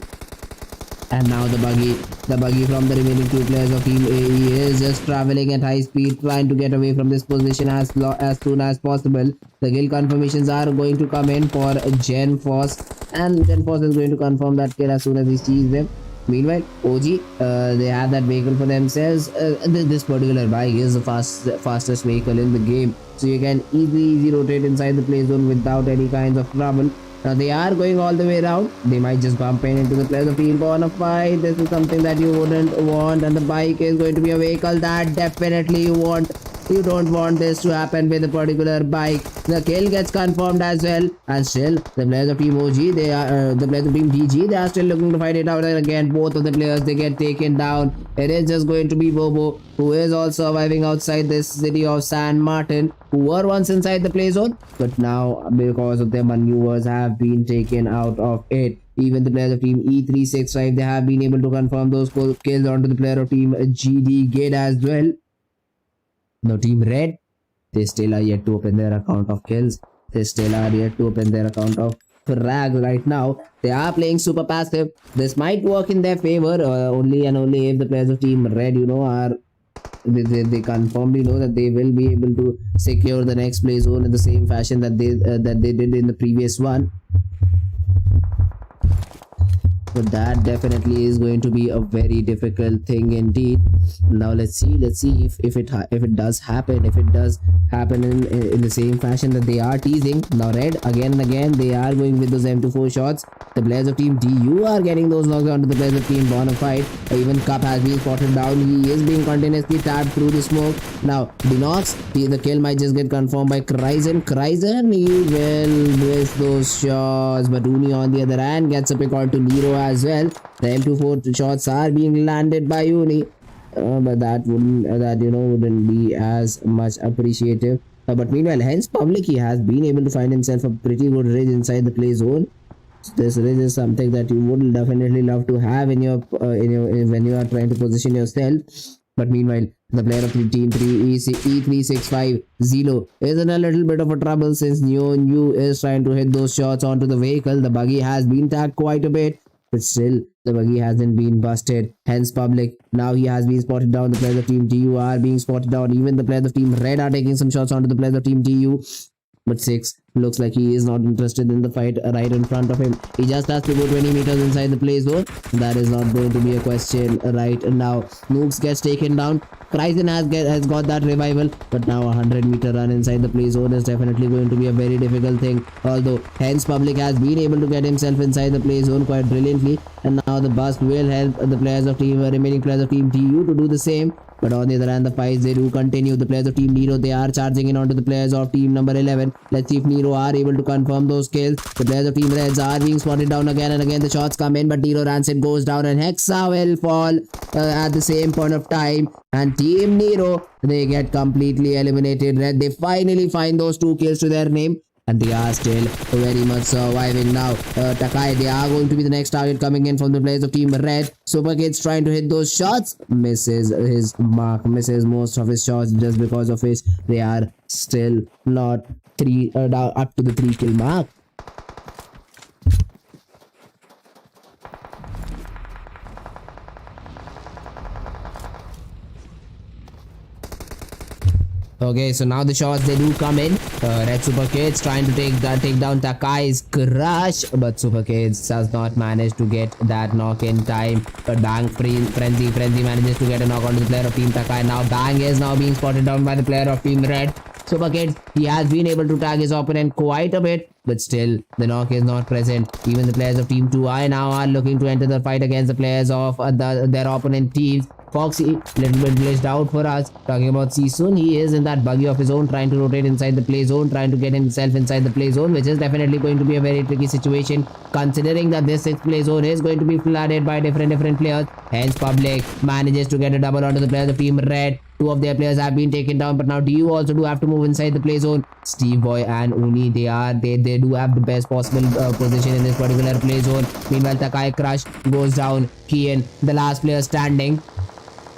And now the buggy from the remaining 2 players of Team AE is just traveling at high speed, trying to get away from this position as soon as possible. The kill confirmations are going to come in for Genforce, and Genforce is going to confirm that kill as soon as he sees them. Meanwhile, OG, they have that vehicle for themselves. This particular bike is the fastest vehicle in the game, so you can easily rotate inside the play zone without any kinds of trouble. Now they are going all the way around. They might just bump into the players of Team BONAFIDE. This is something that you wouldn't want, and the bike is going to be a vehicle that definitely you want. You don't want this to happen with a particular bike. The kill gets confirmed as well, and still the players of Team OG, the players of Team DG, they are still looking to fight it out. And again, both of the players, they get taken down. It is just going to be Bobo, who is also surviving outside this city of San Martin, who were once inside the play zone, but now because of their maneuvers have been taken out of it. Even the players of Team E365, they have been able to confirm those kills onto the player of Team GIDS as well. Now Team Red, they still are yet to open their account of kills. They still are yet to open their account of frags right now. They are playing super passive. This might work in their favor only and only if the players of Team Red, are they confirmly know that they will be able to secure the next play zone in the same fashion that they did in the previous one. But that definitely is going to be a very difficult thing indeed. Now let's see if it does happen in the same fashion that they are teasing. Now Red, again and again, they are going with those M24 shots. The players of Team DU are getting those knocks onto the players of Team BONAFIDE. Even Cup has been spotted down. He is being continuously tapped through the smoke. Now Denox, the kill might just get confirmed by Kryzen. He will miss those shots, but Uni on the other hand gets a pick on to NERO as well. The M24 shots are being landed by Uni, but that wouldn't be as much appreciative. But meanwhile, hence public, he has been able to find himself a pretty good ridge inside the play zone. So this ridge is something that you would definitely love to have in your when you are trying to position yourself. But meanwhile, the player of team 3 E365 Zilo is in a little bit of a trouble since Yu is trying to hit those shots onto the vehicle. The buggy has been tagged quite a bit, but still the buggy hasn't been busted. Hence public, now he has been spotted down. The players of team TU are being spotted down. Even the players of team red are taking some shots onto the players of team TU. But 6 looks like he is not interested in the fight right in front of him. He just has to go 20 meters inside the play zone. That is not going to be a question right now. Nooks gets taken down. Fritzz has got that revival, but now a 100-meter run inside the play zone is definitely going to be a very difficult thing. Although hence public has been able to get himself inside the play zone quite brilliantly, and now the bust will help the players of remaining players of team TU to do the same. But on the other hand, the fights, they do continue. The players of team NERO, they are charging in onto the players of team number 11. Let's see if NERO are able to confirm those kills. The players of team Reds are being spotted down again and again. The shots come in, but NERO Rancid goes down and Hexa will fall at the same point of time. And team NERO, they get completely eliminated. Red, they finally find those 2 kills to their name. And they are still very much surviving now. TAKAE, they are going to be the next target coming in from the players of team red. SuperKids trying to hit those shots. Misses his mark. Misses most of his shots, just because of which they are still not up to the 3 kill mark. Okay, so now the shots, they do come in. Red SuperKids trying to take down TAKAE's crush, but SuperKids does not manage to get that knock in time. But Bang Frenzy manages to get a knock onto the player of team TAKAE. Now Bang is now being spotted down by the player of team red. SuperKids, he has been able to tag his opponent quite a bit, but still the knock is not present. Even the players of team 2i now are looking to enter the fight against the players of their opponent teams. Foxy, little bit glitched out for us. Talking about Sisun, he is in that buggy of his own, trying to rotate inside the play zone, trying to get himself inside the play zone, which is definitely going to be a very tricky situation, considering that this 6th play zone is going to be flooded by different players. Hence public manages to get a double onto the players of team red. 2 of their players have been taken down, but now DU also do have to move inside the play zone. Steve Boy and Uni, they do have the best possible position in this particular play zone. Meanwhile, TAKAE crush goes down. Kian, the last player standing,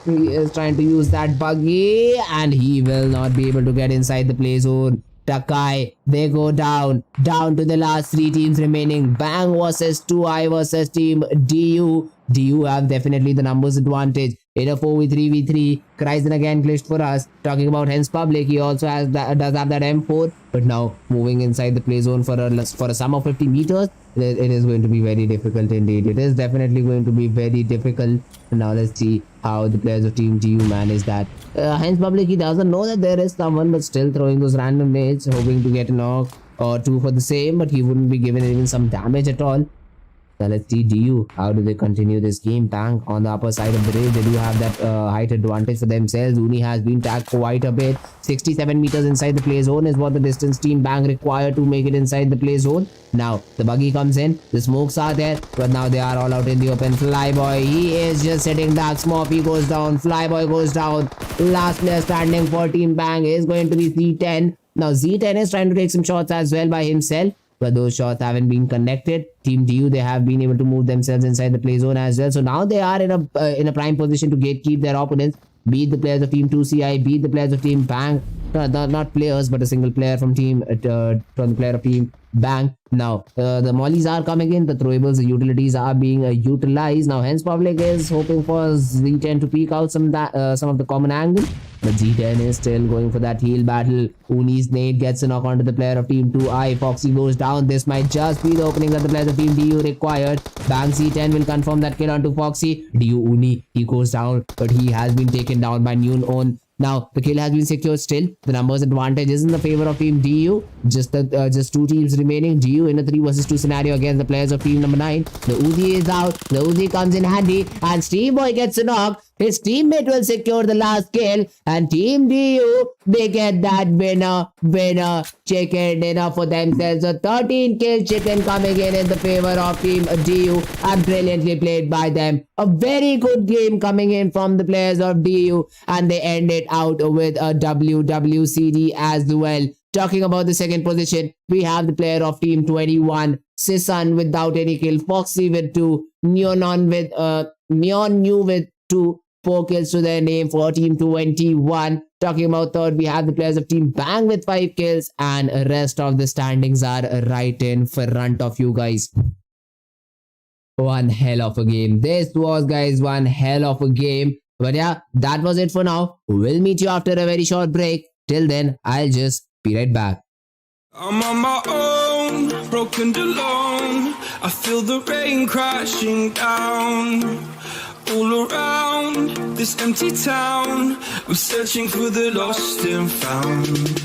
he is trying to use that buggy and he will not be able to get inside the play zone. TAKAE, they go down to the last 3 teams remaining. Bang versus 2i versus team DU. DU have definitely the numbers advantage. In a 4v3v3, Kryzen again glitched for us. Talking about hence public, he also has does have that M4, but now moving inside the play zone for a sum of 50 meters, it is going to be very difficult indeed. It is definitely going to be very difficult. Now let's see how the players of team GU manage that. Hence public, he doesn't know that there is someone, but still throwing those random nades, hoping to get a knock or 2 for the same, but he wouldn't be given even some damage at all. Now let's see DU, how do they continue this game? Bang on the upper side of the rail, they do have that height advantage for themselves. Uni has been tagged quite a bit. 67 meters inside the play zone is what the distance team Bang required to make it inside the play zone. Now the buggy comes in, the smokes are there, but now they are all out in the open. Flyboy, he is just sitting dark. Smoppy goes down, Flyboy goes down. Last player standing for team Bang is going to be Z10. Now Z10 is trying to take some shots as well by himself, but those shots haven't been connected. Team DU, they have been able to move themselves inside the play zone as well. So now they are in a prime position to gatekeep their opponents. Beat the players of team 2CI, beat the players of team Bang. Not players, but a single player from the player of team Bang. Now the mollies are coming in, the throwables, the utilities are being utilized. Now hence public is hoping for Z10 to peek out some of the common angles, but Z10 is still going for that heal battle. Uni's nade gets a knock onto the player of team 2i. Foxy goes down. This might just be the opening that the players of team DU required. Bang Z10 will confirm that kill onto Foxy. DU Uni, he goes down, but he has been taken down by Noon On. Now the kill has been secured still. The numbers advantage is in the favor of team DU. Just 2 teams remaining. DU in a 3 versus 2 scenario against the players of team number 9. The Uzi is out. The Uzi comes in handy and Steve Boy gets a knock. his teammate will secure the last kill, and Team DU, they get that winner chicken dinner for themselves. A 13 kill chicken coming in the favor of Team DU, and brilliantly played by them. A very good game coming in from the players of DU, and they end it out with a WWCD as well. Talking about the second position, we have the player of Team 21, Sisan without any kill, Foxy with 2, Neon New with 2, 4 kills to their name for Team 21. Talking about third, we have the players of Team Bang with 5 kills, and rest of the standings are right in front of you guys. One hell of a game. This was, guys, one hell of a game. But yeah, that was it for now. We'll meet you after a very short break. Till then, I'll just be right back. I'm on my own, broken and alone. I feel the rain crashing down all around this empty town. I'm searching for the lost and found,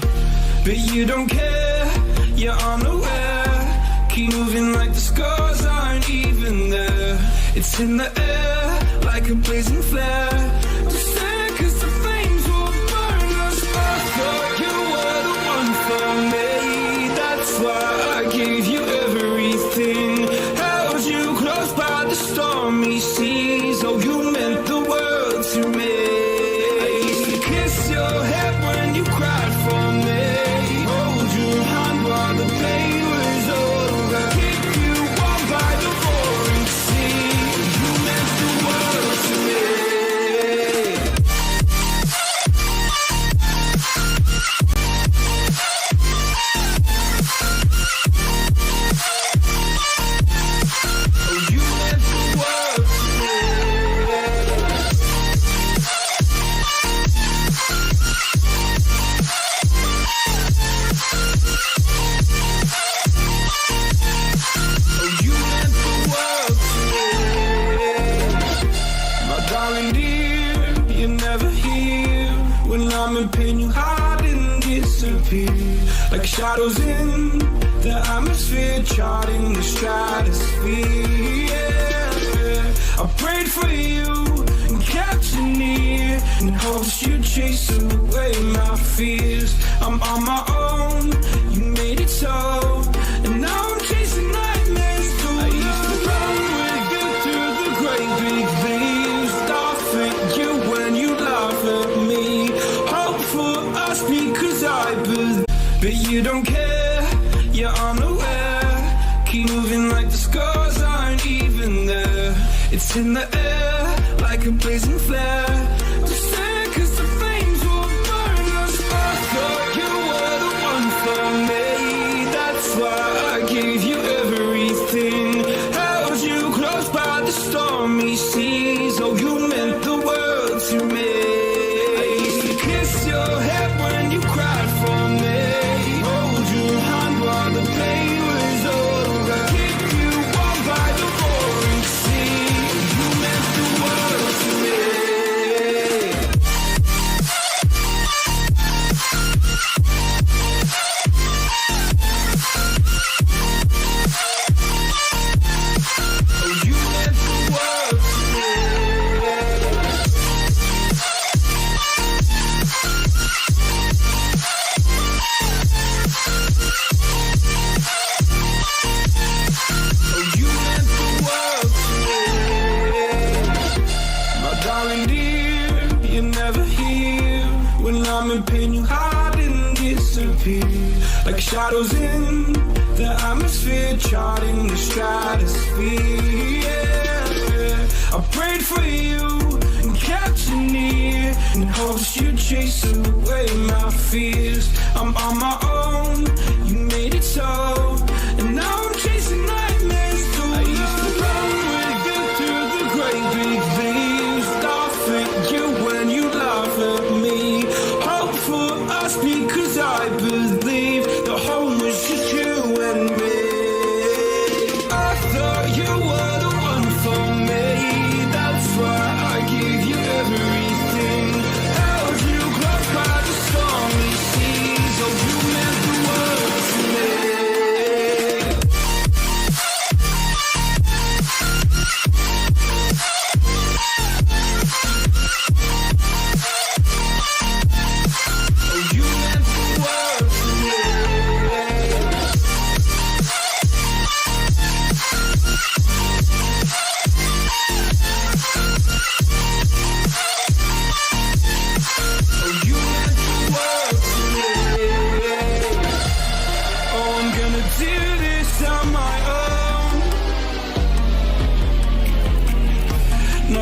but you don't care, you're unaware. Keep moving like the scars aren't even there. It's in the air like a blazing flare. Just stare 'cause the flames will burn us. I thought you were the one for me. That's why I gave you everything. Held you close by the stormy seas. Oh, you meant the world to me. I used to kiss your head when you cried for me. Hold your hand while the pain was over. Keep you warm by the roaring sea. You meant the world to me. Oh, you meant the world to me. Oh, you meant the world to me. My darling dear, you're never here. When I'm in pain, you hide and disappear. Like shadows in the atmosphere, charting the stratosphere. Yeah. I prayed for you and kept you near, in hopes you'd chase away my fears. I'm on my own, you made it so, and now I'm chasing nightmares too. I used to run with you through the great big leaves, laugh at you when you laugh at me. Hope for us because I believe, but you don't care, you're unaware. Keep moving like the scars aren't even there. It's in the air like a blazing flare. Just stare 'cause the flames will burn us. I thought you were the one for me. That's why I gave you everything. Held you close by the stormy seas. Oh, you meant the world to me. I used to kiss your head when you cried for me. Hold your hand while the pain was over. Keep you warm by the roaring sea. You meant the world to me. Oh, you meant the world to me. Oh, you meant the world to me. My darling dear, you're never here. When I'm in pain, you hide and disappear. Like shadows in the atmosphere, charting the stratosphere. Yeah. I prayed for you and kept you near, in hopes you'd chase away my fears. I'm on my own, you made it so, and now I'm chasing nightmares too. I used to run with you through the great big leaves, laugh at you when you laugh at me. Hope for us because I believe the home was just you and me. I thought you were the one for me. That's why I gave you everything. Held you close by the stormy seas. Oh, you meant the world to me.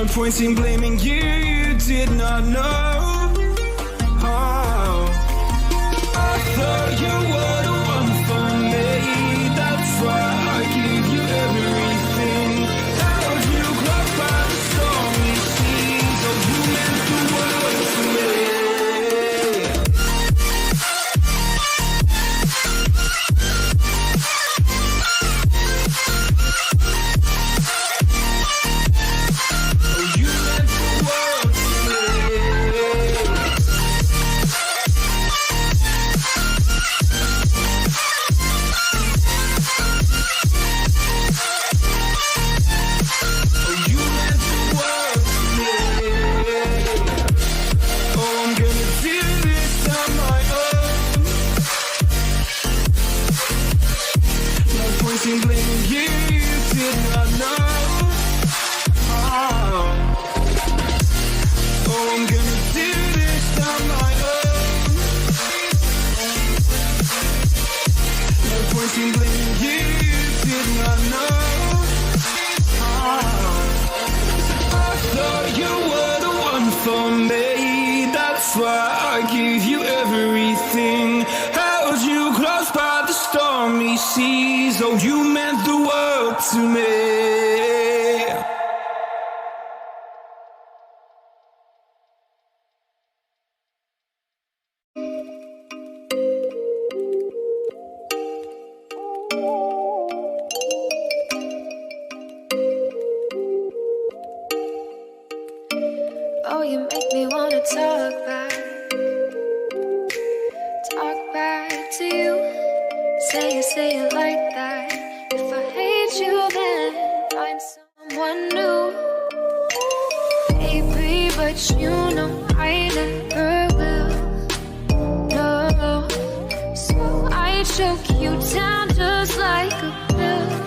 No point in blaming you, you did not know. Oh, I thought you were the one for me. That's why I give you everything. Held you close by the stormy seas. Oh, you meant the world to me. Seas, oh, you meant the world to me. Oh, you make me wanna talk back to you. Say it like that. If I hate you, then find someone new. Baby, but you know I never will. No, so I choke you down just like a pill.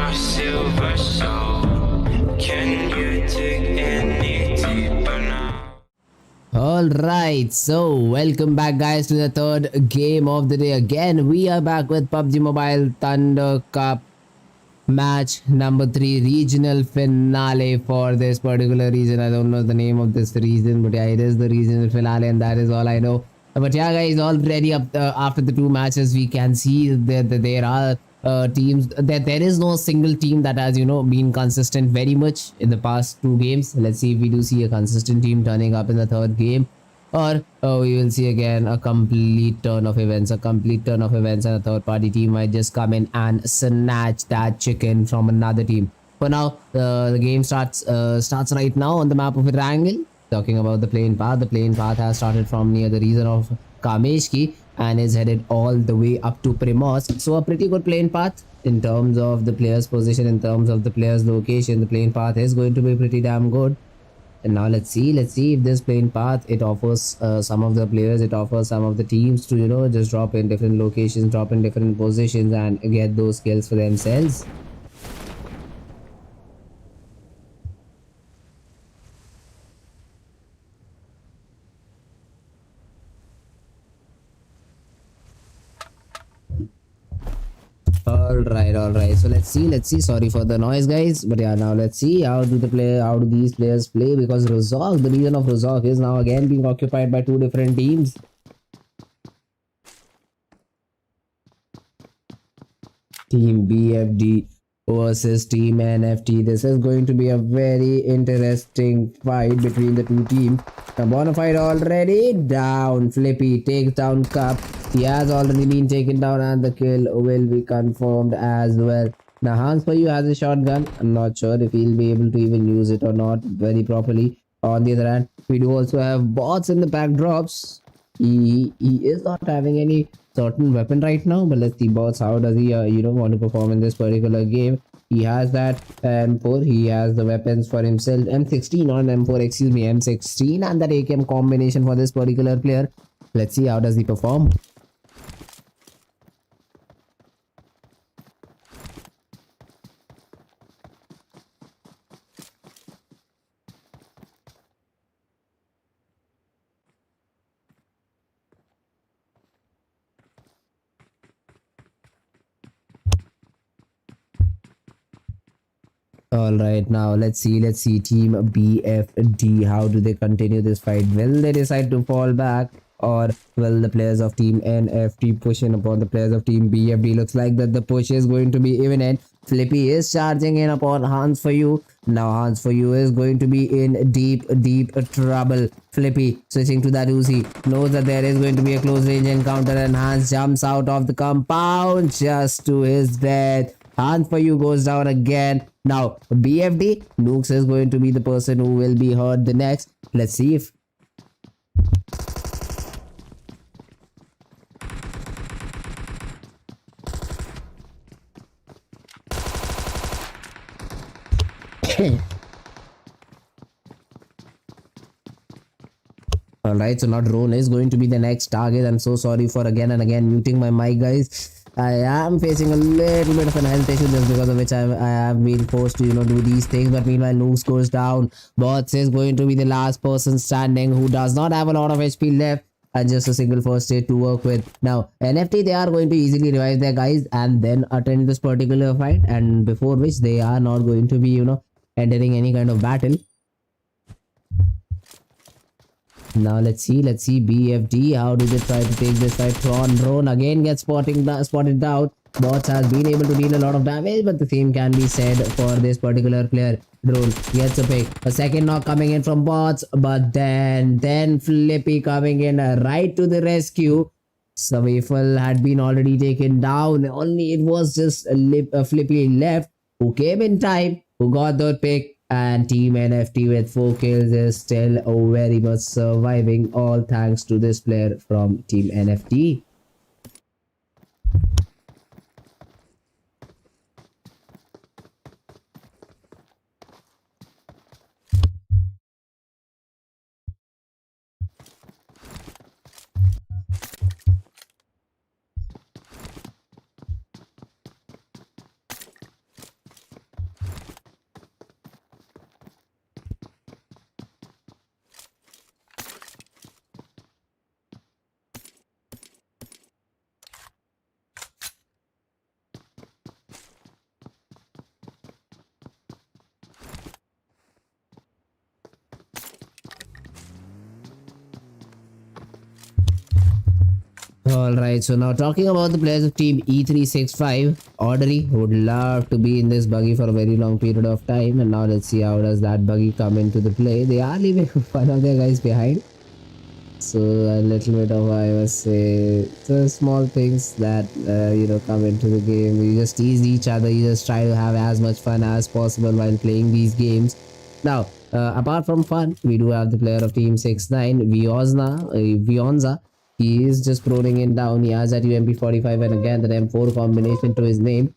my silver soul. Can you dig any deeper now? Alright, so welcome back guys to the third game of the day. Again, we are back with PUBG Mobile Thunder Cup match number 3 regional finale for this particular region. I don't know the name of this region, but yeah, it is the regional finale and that is all I know. But yeah guys, already up after the 2 matches we can see that there are teams that there is no single team that has been consistent very much in the past 2 games. Let's see if we do see a consistent team turning up in the third game, or we will see again a complete turn of events, and a third party team might just come in and snatch that chicken from another team. For now, the game starts right now on the map of Triangle. Talking about the plane path has started from near the region of Kameshki and is headed all the way up to Primos. So a pretty good plane path in terms of the player's position, in terms of the player's location. The plane path is going to be pretty damn good. And now let's see if this plane path, it offers some of the players, it offers some of the teams to just drop in different locations, drop in different positions and get those kills for themselves. All right, so let's see, sorry for the noise guys, but yeah, now let's see how do these players play, because the region of Rozhok is now again being occupied by 2 different teams. Team BFD versus Team NFT. This is going to be a very interesting fight between the 2 teams. Now BONAFIDE already down. Flippy takes down Cup. He has already been taken down and the kill will be confirmed as well. Now Hans for you has a shotgun. I'm not sure if he'll be able to even use it or not very properly. On the other hand, we do also have bots in the backdrops. He is not having any certain weapon right now, but let's see bots, how does he want to perform in this particular game. He has that M4, he has the weapons for himself, M16 on M4, excuse me, M16 and that AKM combination for this particular player. Let's see how does he perform. All right, now let's see team BFD, how do they continue this fight? Will they decide to fall back, or will the players of team NFT push in upon the players of team BFD? Looks like that the push is going to be even end. Flippy is charging in upon Hans for you. Now Hans for you is going to be in deep trouble. Flippy switching to that Uzi, knows that there is going to be a close range encounter and Hans jumps out of the compound just to his death. Hans for you goes down again. Now BFD, Nukes is going to be the person who will be hurt the next. Let's see if Alright, so now drone is going to be the next target. I'm so sorry for again and again muting my mic guys. I am facing a little bit of an health issue, just because of which I have been forced to do these things. But meanwhile, Nooks goes down. Bots is going to be the last person standing, who does not have a lot of HP left and just a single first aid to work with. Now NFT, they are going to easily revive their guys and then attend this particular fight, and before which they are not going to be entering any kind of battle. Now let's see BFD, how do they try to take this fight? Drone again gets spotted out. Bots has been able to deal a lot of damage, but the same can be said for this particular player. Drone gets a pick. A second knock coming in from bots, but then Flippy coming in right to the rescue. Sawifal had been already taken down. Only it was just a Flippy left who came in time, who got the pick. And Team NFT with 4 kills is still very much surviving, all thanks to this player from Team NFT. Alright, so now talking about the players of team E365, Audrey would love to be in this buggy for a very long period of time, and now let's see how does that buggy come into the play. They are leaving one of their guys behind, so a little bit of, I must say, the small things that come into the game. You just tease each other, you just try to have as much fun as possible while playing these games. Now apart from fun, we do have the player of team 69, Vionza. He is just proning it down. He has that UMP45 and again the M4 combination to his name.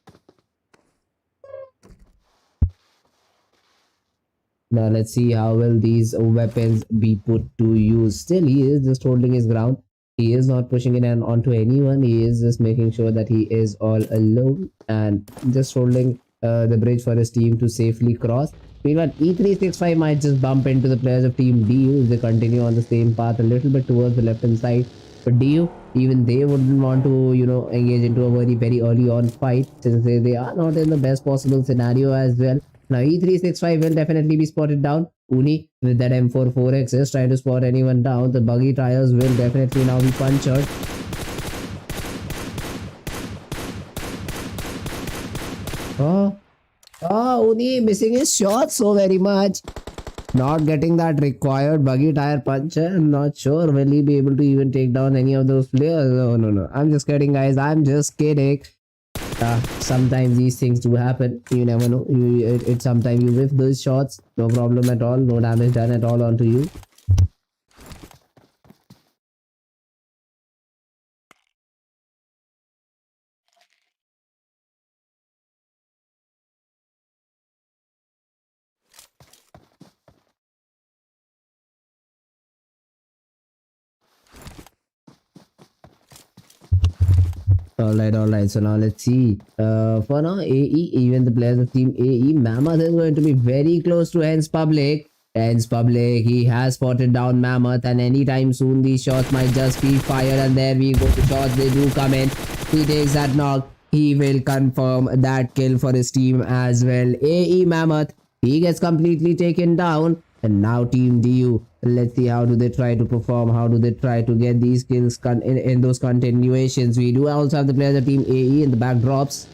Now let's see how will these weapons be put to use. Still, he is just holding his ground. He is not pushing it onto anyone. He is just making sure that he is all alone and just holding the bridge for his team to safely cross. Meanwhile, E365 might just bump into the players of team DU if they continue on the same path a little bit towards the left hand side. But DU, even they wouldn't want to, engage into a very early on fight, since they are not in the best possible scenario as well. Now E365 will definitely be spotted down. Uni with that M4 4X is trying to spot anyone down. The buggy tires will definitely now be punctured. Uni missing his shot so very much. Not getting that required buggy tire puncher. I'm not sure will he be able to even take down any of those players. No. I'm just kidding, guys. I'm just kidding. Sometimes these things do happen. You never know. Sometimes you whiff those shots. No problem at all. No damage done at all onto you. Alright, so now let's see. For now, AE, even the players of team AE, Mammoth is going to be very close to Hens Public. Hens Public, he has spotted down Mammoth, and anytime soon these shots might just be fired, and there we go. The shots, they do come in. He takes that knock. He will confirm that kill for his team as well. AE Mammoth, he gets completely taken down. And now team DU, let's see how do they try to perform, how do they try to get these kills in those continuations. We do also have the players of team AE in the backdrops.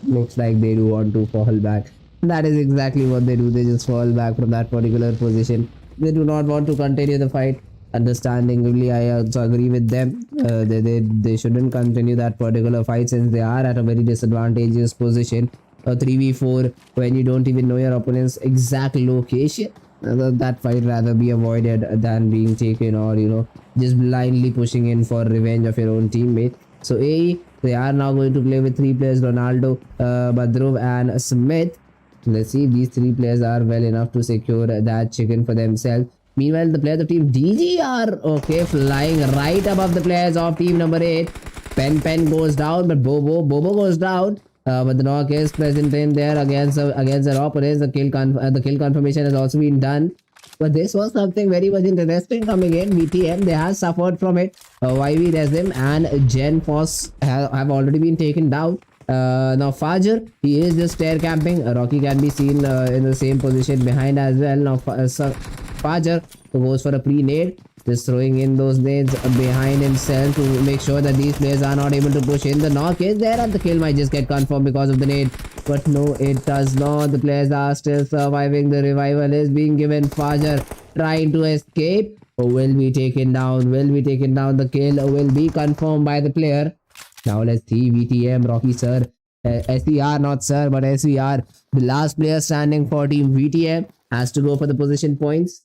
Looks like they do want to fall back. That is exactly what they do. They just fall back from that particular position. They do not want to continue the fight. Understandingly, I also agree with them. They shouldn't continue that particular fight since they are at a very disadvantageous position. A 3v4 when you don't even know your opponent's exact location. That fight rather be avoided than being taken, or just blindly pushing in for revenge of your own teammate. So AE, they are now going to play with 3 players, Ronaldo, Badrov and Smith. Let's see if these 3 players are well enough to secure that chicken for themselves. Meanwhile, the players of team DG are flying right above the players of team number 8. Pen goes down, but Bobo goes down. But the knock is present in there against their opponents. The kill confirmation has also been done. But this was something very much interesting coming in. VTM, they have suffered from it. YV Resim and Jen Foss have already been taken down. Now Fajar, he is just stair camping. Rocky can be seen in the same position behind as well. Now Fajar goes for a pre-nade, just throwing in those nades behind himself to make sure that these players are not able to push in. The knock is there and the kill might just get confirmed because of the nade, but no, it does not. The players are still surviving. The revival is being given. Fajar trying to escape, will be taken down. The kill will be confirmed by the player. Now let's see VTM, Rocky sir, SVR, not sir but SVR, the last player standing for team VTM, has to go for the position points.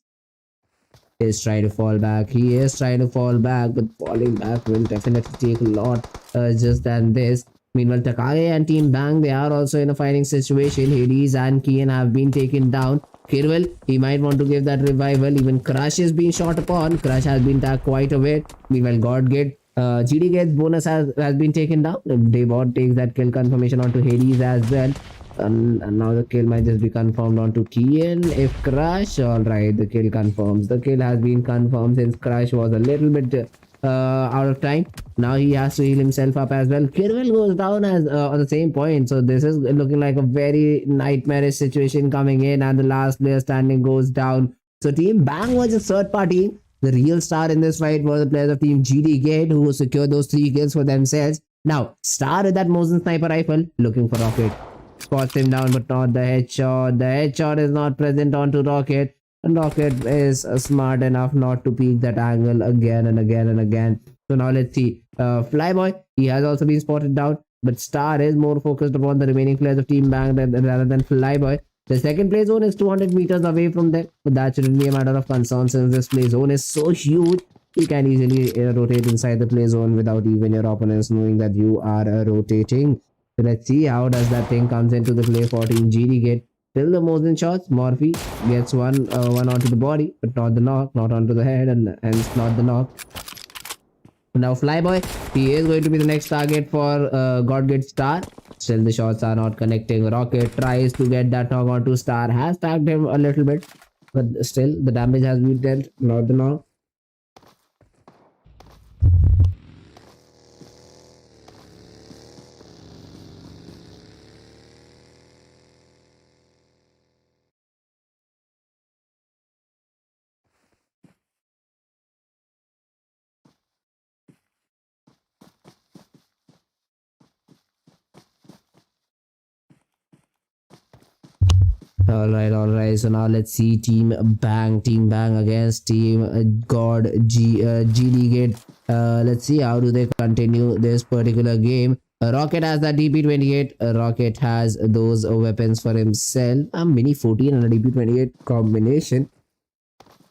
Is trying to fall back. He is trying to fall back, but falling back will definitely take a lot just than this. Meanwhile, TAKAE and Team Bang, they are also in a fighting situation. Hades and Kian have been taken down. Kirwell, he might want to give that revival. Even Crush is being shot upon. Crush has been tagged quite a bit. Meanwhile, GIDS, GIDS bonus has been taken down. Devon takes that kill confirmation onto Hades as well. And now the kill might just be confirmed onto Kian. If Crush, alright, the kill confirms. The kill has been confirmed since Crush was a little bit out of time. Now he has to heal himself up as well. Kirwell goes down as on the same point. So this is looking like a very nightmarish situation coming in, and the last player standing goes down. So Team Bang was a third party. The real star in this fight were the players of Team GD who secured those 3 kills for themselves. Now, Star with that Mosin sniper rifle looking for Rocket. Spots him down, but not the headshot. The headshot is not present onto Rocket. And Rocket is smart enough not to peek that angle again and again and again. So now let's see. Flyboy, he has also been spotted down. But Star is more focused upon the remaining players of Team Bang rather than Flyboy. The second play zone is 200 meters away from them. But that shouldn't be a matter of concern since this play zone is so huge. You can easily rotate inside the play zone without even your opponents knowing that you are rotating. So let's see how does that thing comes into the play for Team GD. Till the Mosin shots, Morphe gets one onto the body, but not the knock, not onto the head, and hence not the knock. Now Flyboy, he is going to be the next target for GIDS Star. Still the shots are not connecting. Rocket tries to get that knock onto Star, has tagged him a little bit, but still the damage has been dealt, not the knock. All right. So now let's see Team Bang against Team GD. Let's see how do they continue this particular game. Rocket has that DP28. Rocket has those weapons for himself. A Mini 14 and a DP28 combination.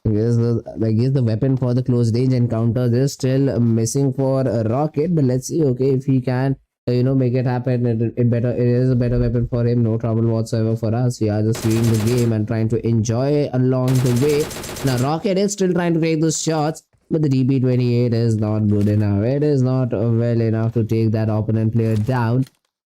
I guess the weapon for the close range encounters is still missing for Rocket, but let's see. Okay, if he can make it happen, it is a better weapon for him. No trouble whatsoever for us. We are just viewing the game and trying to enjoy along the way. Now Rocket is still trying to take those shots, but the DP28 is not good enough. It is not well enough to take that opponent player down.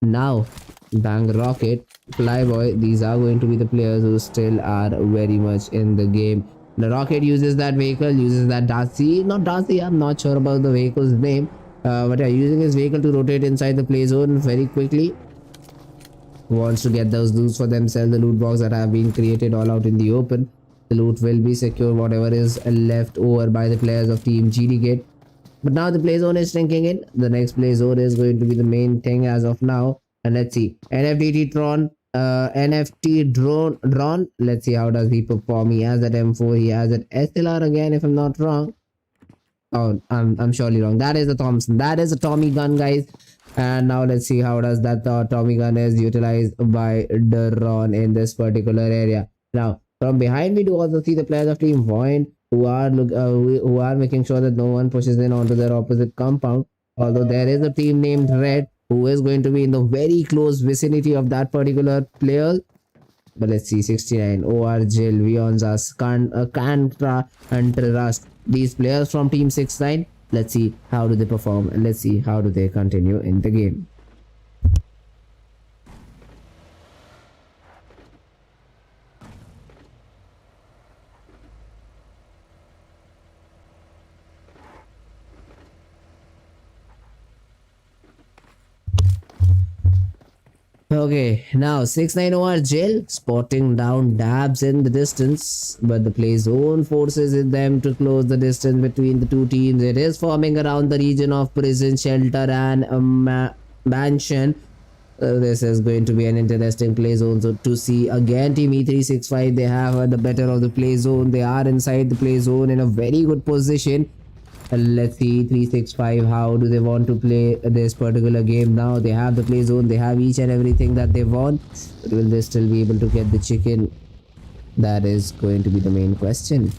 Now Bang, Rocket, Flyboy, these are going to be the players who still are very much in the game. The Rocket uses that vehicle, uses that Darcy, I'm not sure about the vehicle's name. But yeah, using his vehicle to rotate inside the play zone very quickly. Wants to get those loots for themselves, the loot box that have been created all out in the open. The loot will be secure, whatever is left over by the players of Team GD. But now the play zone is shrinking in. The next play zone is going to be the main thing as of now. And let's see. NFT drone. Let's see how does he perform. He has that M4, he has that SLR again, if I'm not wrong. Oh, I'm surely wrong. That is a Thompson. That is a Tommy gun, guys. And now let's see how does that Tommy gun is utilized by Duron in this particular area. Now from behind we do also see the players of Team VOIN who are making sure that no one pushes in onto their opposite compound. Although there is a team named Red who is going to be in the very close vicinity of that particular player. But let's see, 69, OR Jill, Vionzas, Kantra, and Rust. These players from Team 69, let's see how do they perform and let's see how do they continue in the game. Okay, now 6-9 OR Jail spotting down dabs in the distance, but the play zone forces them to close the distance between the two teams. It is forming around the region of prison, shelter, and mansion. This is going to be an interesting play zone. So to see again, Team E365, they have the better of the play zone. They are inside the play zone in a very good position. Let's see 365 how do they want to play this particular game. Now they have the play zone, they have each and everything that they want, but will they still be able to get the chicken? That is going to be the main question.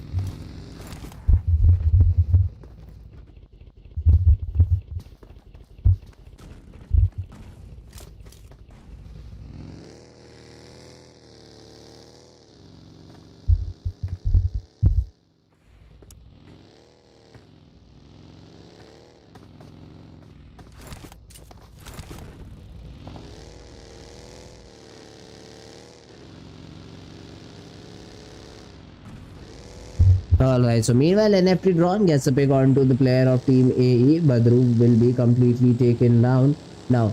Alright, so meanwhile NFT Drawn gets a pick onto the player of Team AE. Badru will be completely taken down. Now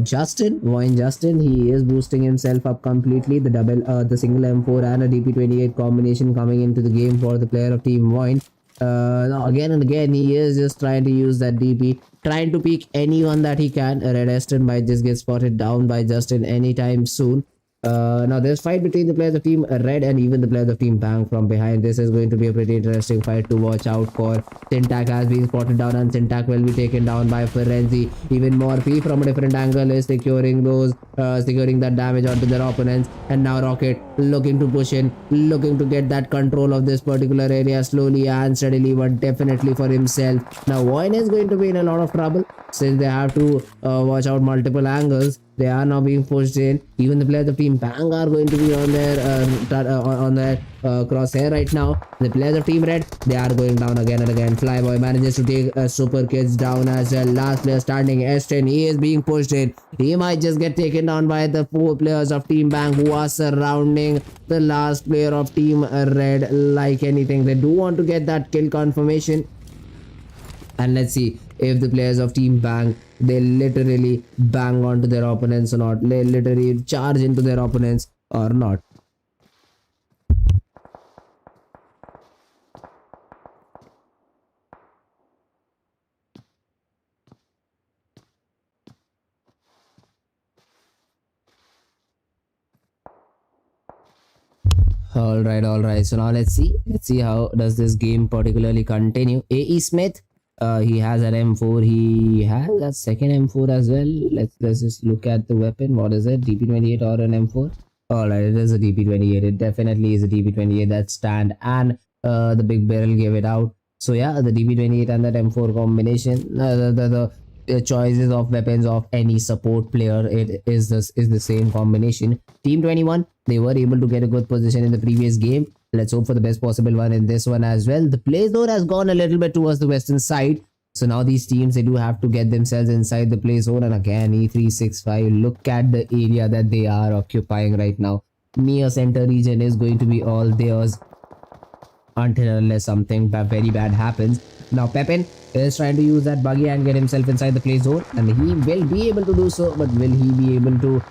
Justin, VOIN Justin, he is boosting himself up completely. The single M4 and a DP28 combination coming into the game for the player of Team VOIN. Now again and again, he is just trying to use that DP, trying to pick anyone that he can. Red Aston might just get spotted down by Justin anytime soon. Now there's fight between the players of team Red and even the players of team Bang from behind. This is going to be a pretty interesting fight to watch out for. Syntac has been spotted down and Syntac will be taken down by Frenzy. Even more P from a different angle is securing that damage onto their opponents. And now Rocket looking to push in, looking to get that control of this particular area slowly and steadily, but definitely for himself. Now VOIN is going to be in a lot of trouble since they have to watch out multiple angles. They are now being pushed in. Even the players of Team Bang are going to be on their crosshair right now. The players of Team Red, they are going down again and again. Flyboy manages to take Super Kids down as well. Last player standing, Eston, he is being pushed in. He might just get taken down by the 4 players of Team Bang who are surrounding the last player of Team Red like anything. They do want to get that kill confirmation. And let's see if the players of Team Bang, they literally bang onto their opponents or not. They literally charge into their opponents or not. All right. So now let's see how does this game particularly continue. AE Smith, he has an M4. He has a second M4 as well. Let's just look at the weapon. What is it? DP28 or an M4? All right, it is a DP28. It definitely is a DP28. That stand and the big barrel gave it out. So yeah, the DP28 and that M4 combination, the choices of weapons of any support player, it is the same combination. Team 21, they were able to get a good position in the previous game. Let's hope for the best possible one in this one as well. The play zone has gone a little bit towards the western side. So now these teams, they do have to get themselves inside the play zone. And again, E365, look at the area that they are occupying right now. Near center region is going to be all theirs until unless something very bad happens. Now Pepin is trying to use that buggy and get himself inside the play zone, and he will be able to do so, but will he be able to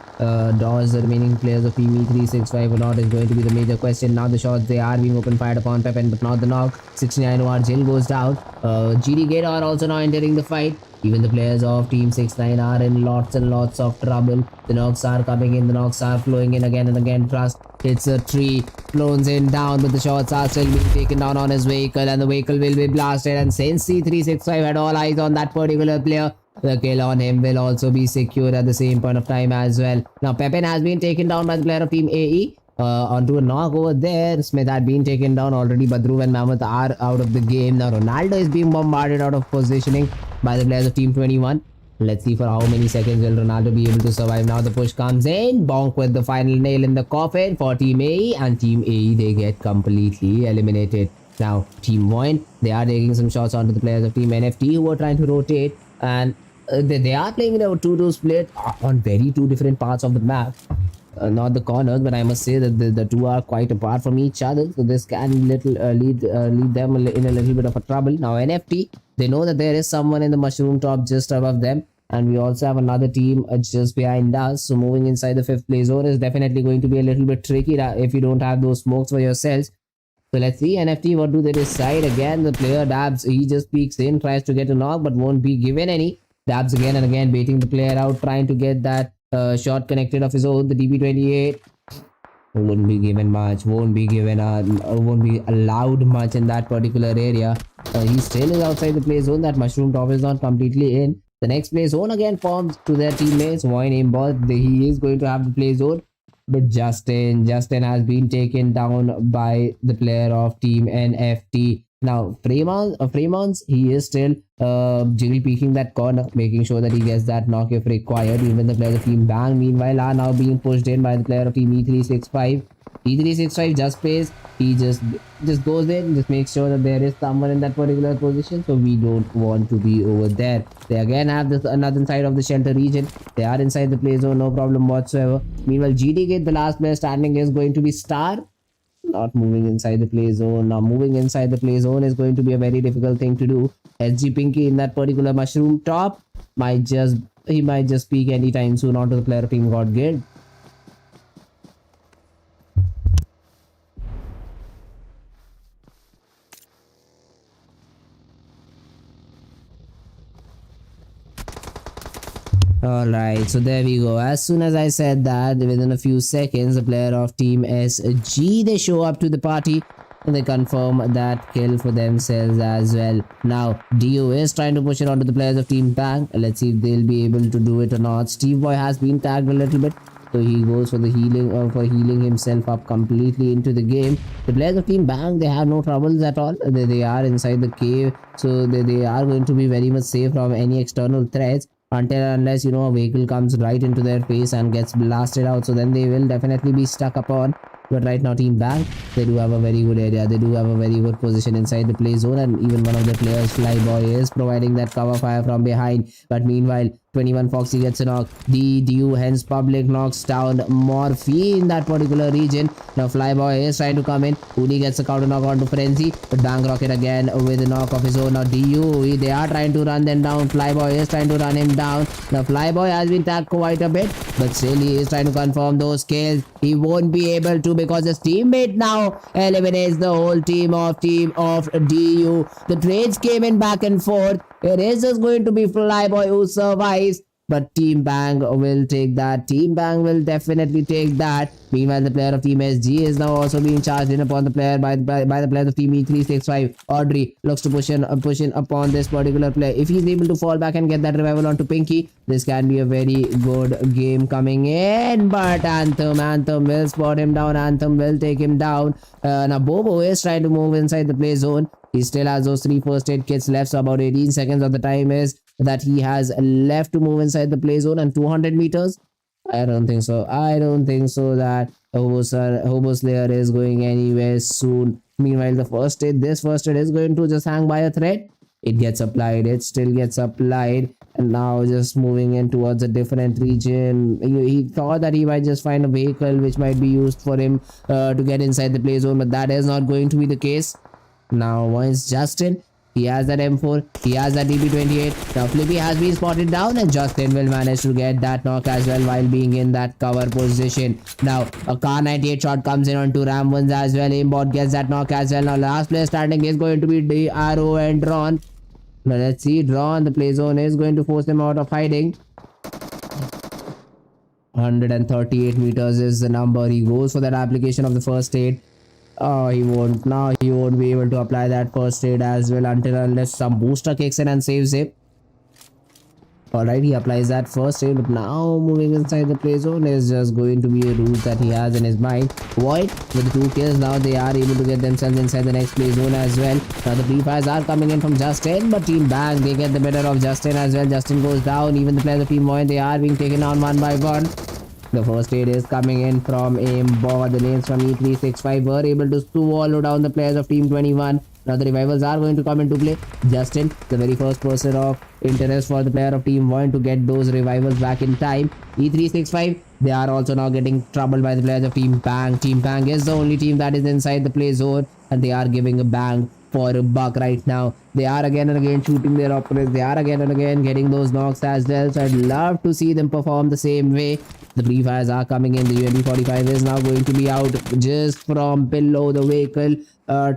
dodge the remaining players of Team E365 or not is going to be the major question. Now the shots, they are being open fired upon Pepin, but not the knock. 69 OR Jill goes down. GD are also now entering the fight. Even the players of Team 69 are in lots and lots of trouble. The knocks are coming in, the knocks are flowing in again and again. Trust hits a tree, flows in down, but the shots are still being taken down on his vehicle, and the vehicle will be blasted. And since C365 had all eyes on that particular player, the kill on him will also be secured at the same point of time as well. Now Pepin has been taken down by the player of Team AE. Onto a knock over there. Smith had been taken down already. Badru and Mammoth are out of the game. Now Ronaldo is being bombarded out of positioning by the players of Team 21. Let's see for how many seconds will Ronaldo be able to survive. Now the push comes in. Bonk with the final nail in the coffin for Team AE, and Team AE, they get completely eliminated. Now Team VOIN, they are taking some shots onto the players of Team NFT who are trying to rotate, and they are playing in a 2-2 split on very two different parts of the map. Not the corners, but I must say that the two are quite apart from each other, so this can lead them in a little bit of a trouble. Now NFT, they know that there is someone in the mushroom top just above them, and we also have another team just behind us, so moving inside the 5th play zone is definitely going to be a little bit tricky if you don't have those smokes for yourselves. So let's see NFT, what do they decide. Again, the player Dabs, he just peeks in, tries to get a knock, but won't be given any. Dabs again and again baiting the player out, trying to get that shot connected of his own. The DB28 won't be given much, won't be allowed much in that particular area. He still is outside the play zone. That mushroom top is not completely in. The next play zone again forms to their teammates. VOIN aimbot, he is going to have the play zone, but Justin has been taken down by the player of Team NFT. Now Fremons, he is still jiggle peeking that corner, making sure that he gets that knock if required. Even the players of Team Bang, meanwhile, are now being pushed in by the player of Team E365. E365 just plays, he just goes in, just makes sure that there is someone in that particular position, so we don't want to be over there. They again have this another side of the shelter region. They are inside the play zone, no problem whatsoever. Meanwhile, GD, the last player standing, is going to be Star. Not moving inside the play zone. Now moving inside the play zone is going to be a very difficult thing to do. SG Pinky in that particular mushroom top might just peek anytime soon onto the player of Team God Guild. Alright, so there we go. As soon as I said that, within a few seconds, the player of Team SG, they show up to the party and they confirm that kill for themselves as well. Now, DEWA is trying to push it onto the players of Team Bang. Let's see if they'll be able to do it or not. Steve Boy has been tagged a little bit, so he goes for the healing, for healing himself up completely into the game. The players of Team Bang, they have no troubles at all. They are inside the cave, so they are going to be very much safe from any external threats. Until unless, you know, a vehicle comes right into their face and gets blasted out, so then they will definitely be stuck upon. But right now, Team Bang, they do have a very good area. They do have a very good position inside the play zone, and even one of the players, Flyboy, is providing that cover fire from behind. But meanwhile, 21 Foxy gets a knock. The DU hence public knocks down Morphe in that particular region. Now Flyboy is trying to come in. Uni gets a counter knock onto Frenzy, but Bang Rocket again with a knock of his own. Now DU, they are trying to run them down. Flyboy is trying to run him down. Now Flyboy has been tagged quite a bit, but still he is trying to confirm those kills. He won't be able to because his teammate now eliminates the whole team of DU. The trades came in back and forth. It is just going to be Flyboy who survives, but Team Bang will take that. Team Bang will definitely take that. Meanwhile, the player of Team SG is now also being charged in upon the player by the players of Team E365. Audrey looks to push in upon this particular player. If he's able to fall back and get that revival onto Pinky, this can be a very good game coming in. But Anthem will spot him down. Anthem will take him down. Now Bobo is trying to move inside the play zone. He still has those 3 first aid kits left, so about 18 seconds of the time is that he has left to move inside the play zone, and 200 meters. I don't think so. I don't think so that Hobo Slayer is going anywhere soon. Meanwhile, this first aid is going to just hang by a thread. It gets applied. It still gets applied. And now just moving in towards a different region. He thought that he might just find a vehicle which might be used for him to get inside the play zone, but that is not going to be the case. Now once Justin, he has that M4, he has that DB28. Now Flippy has been spotted down, and Justin will manage to get that knock as well while being in that cover position. Now a Car 98 shot comes in onto Ram ones as well. Aimbot gets that knock as well. Now last player standing is going to be DRO and Drawn. Now let's see, Drawn, the play zone is going to force him out of hiding. 138 meters is the number. He goes for that application of the first aid. Oh, he won't. Now he won't be able to apply that first aid as well unless some booster kicks in and saves him. Alright, he applies that first aid, but now moving inside the play zone is just going to be a route that he has in his mind. Void with 2 kills, now they are able to get themselves inside the next play zone as well. Now the pre-fires are coming in from Justin, but Team Bang, they get the better of Justin as well. Justin goes down. Even the players of Team VOIN, they are being taken down one by one. The first aid is coming in from Aimbot. The names from E365 were able to swallow down the players of Team 21. Now the revivals are going to come into play. Justin, the very first person of interest for the player of Team VOIN to get those revivals back in time. E365, they are also now getting troubled by the players of Team Bang. Team Bang is the only team that is inside the play zone, and they are giving a bang for a buck right now. They are again and again shooting their opponents. They are again and again getting those knocks as well. So I'd love to see them perform the same way. The pre-fires are coming in. The UMP-45 is now going to be out just from below the vehicle.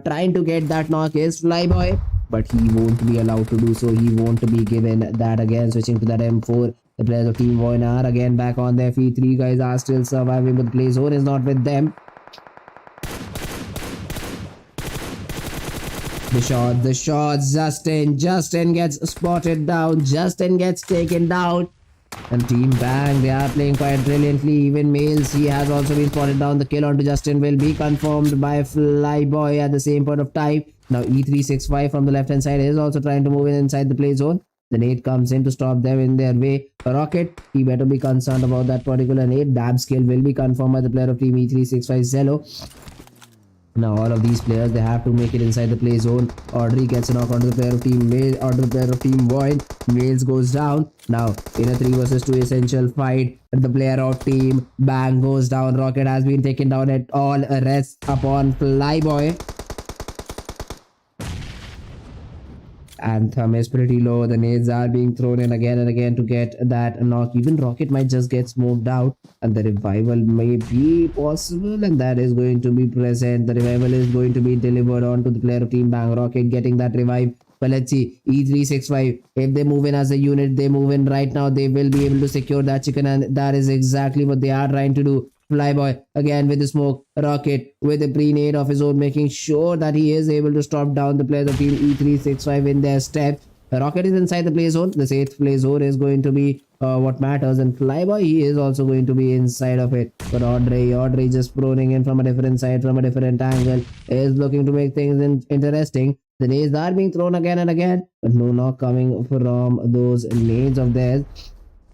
Trying to get that knock is Flyboy, but he won't be allowed to do so. He won't be given that again. Switching to that M4. The players of Team VOIN are again back on their feet. 3 guys are still surviving, but the play zone is not with them. The shots, Justin gets spotted down, Justin gets taken down. And Team Bang, they are playing quite brilliantly. Even Males, he has also been spotted down. The kill onto Justin will be confirmed by Flyboy at the same point of time. Now E365 from the left hand side is also trying to move in inside the play zone. The nade comes in to stop them in their way. Rocket, he better be concerned about that particular nade. Dab's kill will be confirmed by the player of Team E365, Zello. Now all of these players, they have to make it inside the play zone. Audrey gets a knock onto the player of Team VOIN. Males goes down. Now in a 3 versus 2 essential fight, the player of Team Bang goes down. Rocket has been taken down. At all rests upon Flyboy. Anthem is pretty low. The nades are being thrown in again and again to get that knock. Even Rocket might just get smoked out, and the revival may be possible, and that is going to be present. The revival is going to be delivered on to the player of Team Bang. Rocket getting that revive. But let's see, E365, if they move in as a unit, they move in right now, they will be able to secure that chicken, and that is exactly what they are trying to do. Flyboy again with the smoke, Rocket with a pre-nade of his own, making sure that he is able to stop down the players of team E365 in their steps. Rocket is inside the play zone. The safe play zone is going to be what matters, and Flyboy, he is also going to be inside of it. But Audrey just proning in from a different side, from a different angle, is looking to make things interesting. The nades are being thrown again and again, but no knock coming from those nades of theirs.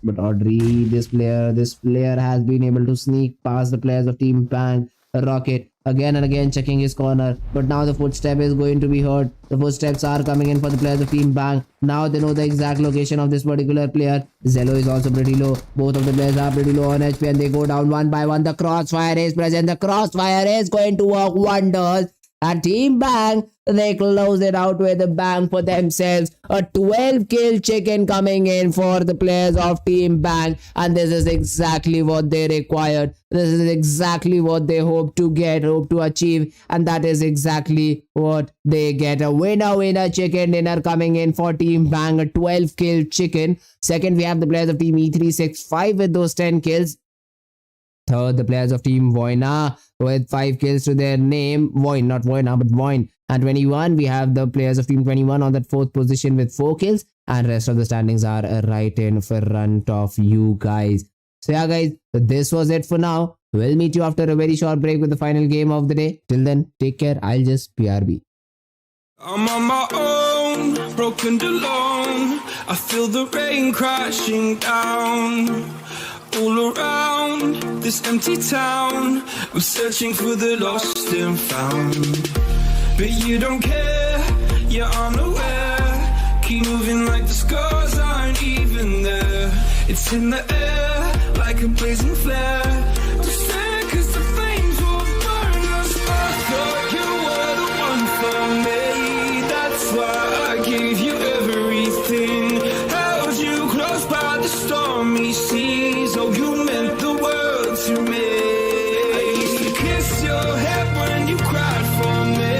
But Audrey, this player has been able to sneak past the players of Team Bang. Rocket again and again checking his corner, but now the footstep is going to be heard. The footsteps are coming in for the players of Team Bang. Now they know the exact location of this particular player. Zello is also pretty low. Both of the players are pretty low on HP, and they go down one by one. The crossfire is present. The crossfire is going to work wonders. And Team Bang, they close it out with a bang for themselves. A 12 kill chicken coming in for the players of Team Bang, and this is exactly what they required. This is exactly what they hope to achieve, and that is exactly what they get. A winner chicken dinner coming in for Team Bang, a 12 kill chicken. Second, we have the players of Team E365 with those 10 kills. Third, the players of Team VOIN with 5 kills to their name. VOIN, not VOIN, but VOIN. And 21, we have the players of Team 21 on that 4th position with 4 kills. And rest of the standings are right in front of you guys. So yeah guys, this was it for now. We'll meet you after a very short break with the final game of the day. Till then, take care. I'll just BRB. I'm on my own, broken alone. I feel the rain crashing down all around this empty town. I'm searching for the lost and found, but you don't care, you're unaware. Keep moving like the scars aren't even there. It's in the air like a blazing flare. I'm scared 'cause the flames will burn us. I thought you were the one for me. That's why I gave you everything. Held you close by the stormy seas. Oh, you meant the world to me. I used to kiss your head when you cried for me.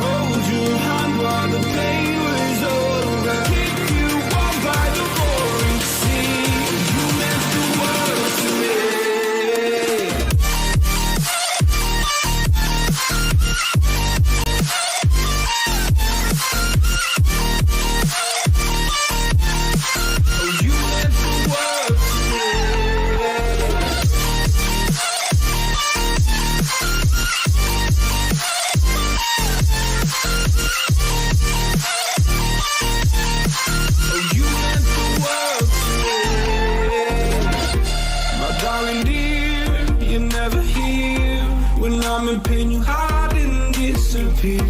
Hold your hand while the pain was over. Keep you warm by the roaring sea. You meant the world to me. Oh, you meant the world to me. Oh, you meant the world to me. My darling dear, you're never here. When I'm in pain, you hide and disappear.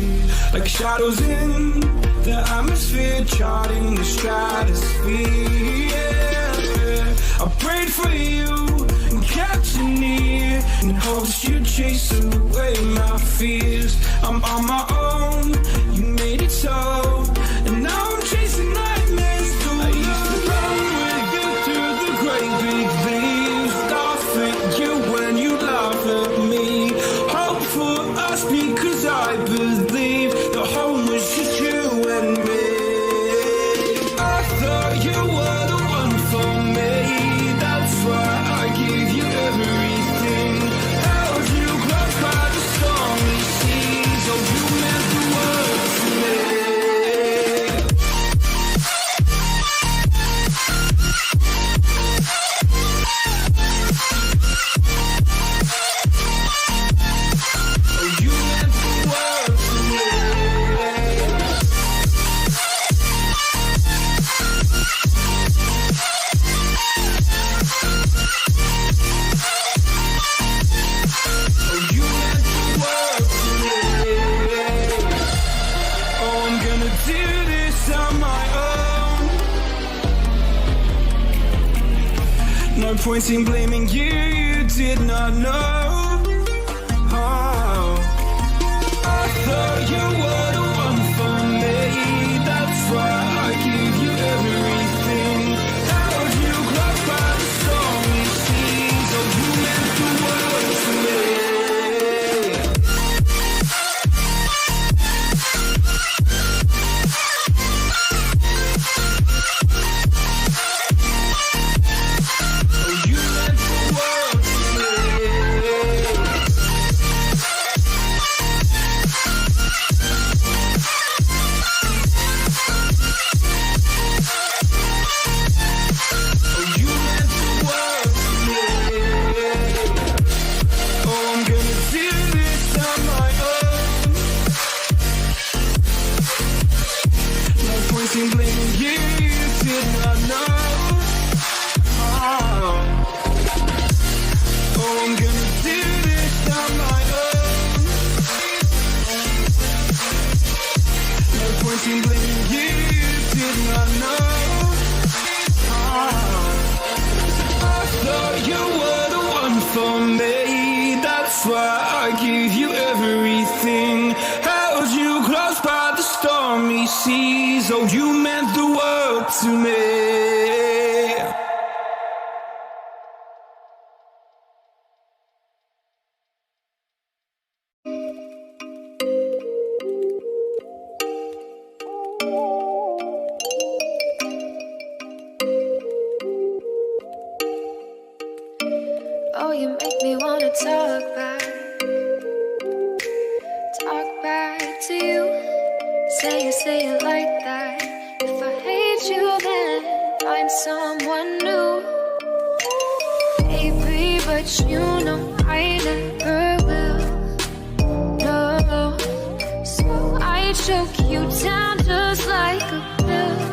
Like shadows in the atmosphere, charting the stratosphere. Yeah. I prayed for you and kept you near, in hopes you'd chase away my fears. I'm on my own, you made it so, and now I'm chasing nightmares through. I used to run with you through the great big leaves, laugh at you when you laugh at me. Hope for us because I believe the home was just you and me. I thought you were the one for me. That's why I gave you everything. Held you close by the stormy seas. Oh, you meant the world to me. Oh, you meant the world to me. Oh, you meant the world to me. Oh, I'm gonna do this on my own. No point in blaming you, you did not know. Oh, I thought you were the one for me. That's why I gave you everything. Held you close by the stormy seas. Oh, you meant the world to me. swear I give you everything. Held you close by the stormy seas. Oh, you meant the world to me. Oh, you make me wanna talk back to you. Say it like that. If I hate you, then find someone new. Baby, but you know I never will. No, so I choke you down just like a pill.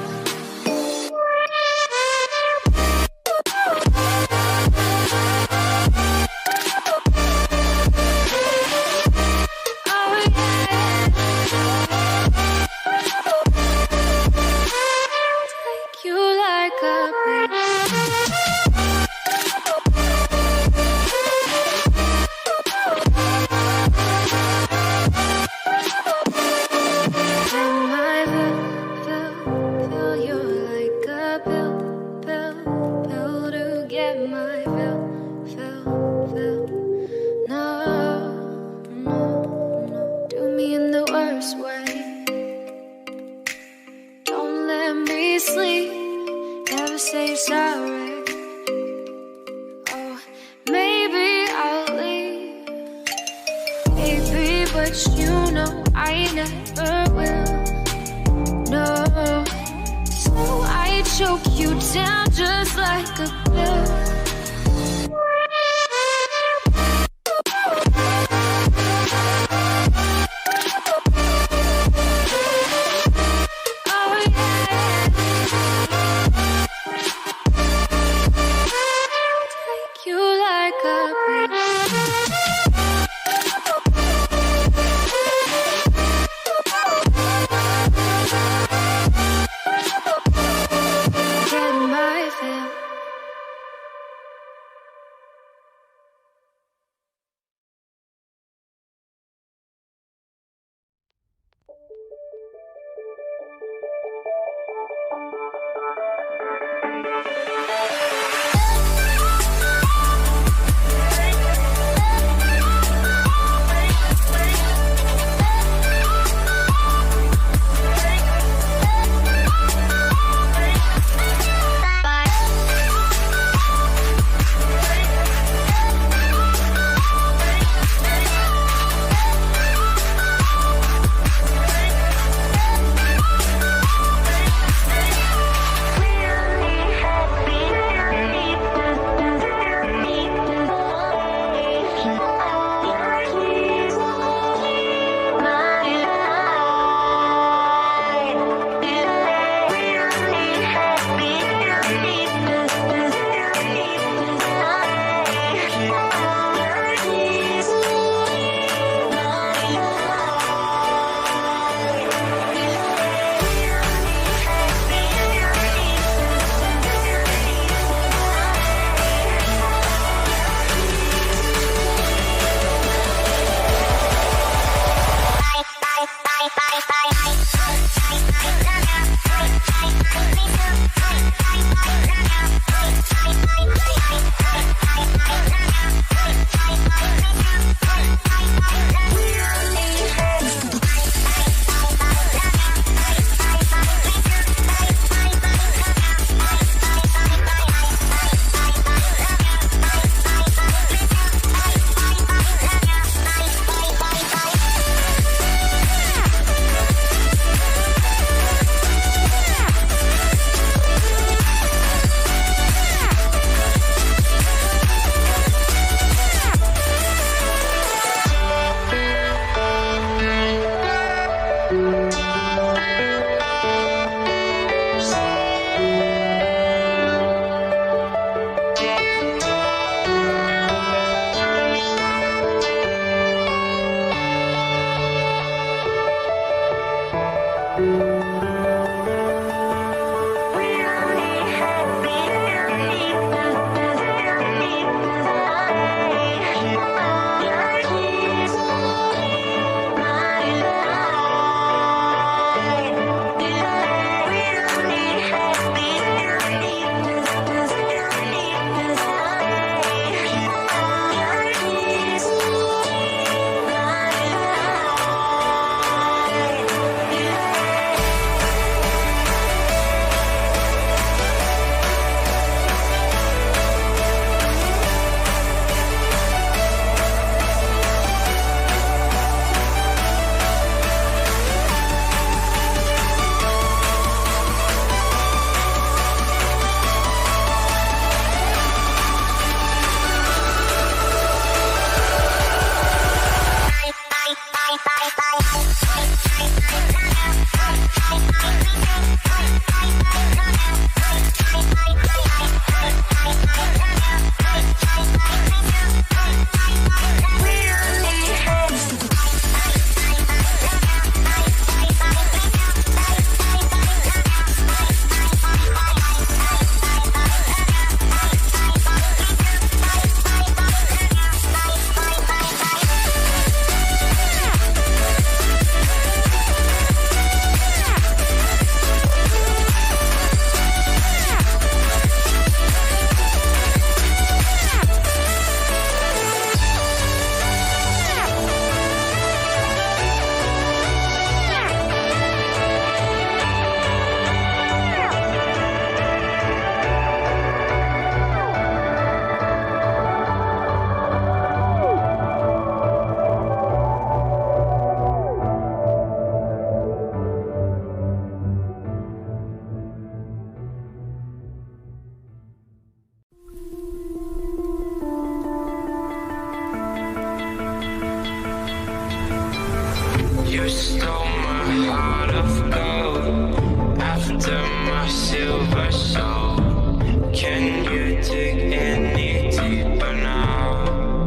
You stole my heart of gold after my silver soul. Can you dig any deeper now?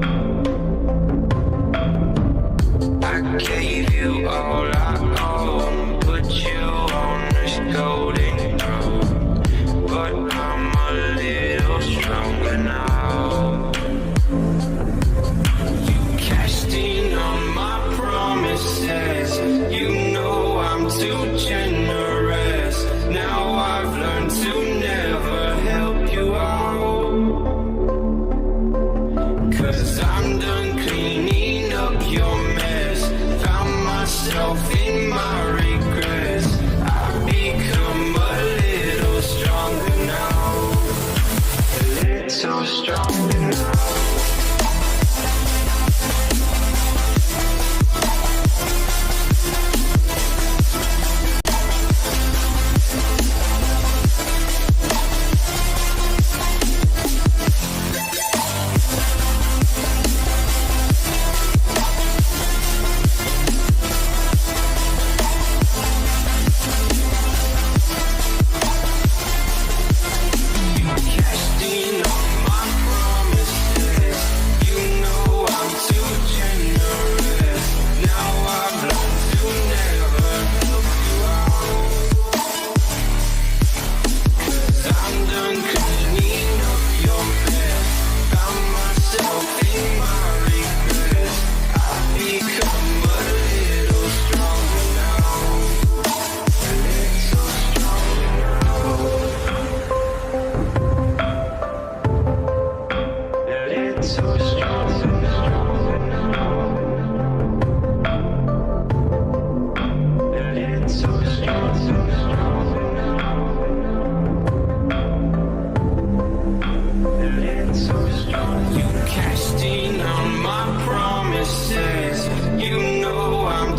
I gave you all I own, put you on this golden throne, but I'm a little stronger now. You cashed in on my promises, you know I'm too generous. Now I've learned to never help you out, 'cause I'm done cleaning up your mess. Found myself in my regrets. I've become a little stronger now, a little stronger now.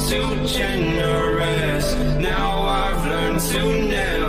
Too generous. Now I've learned to never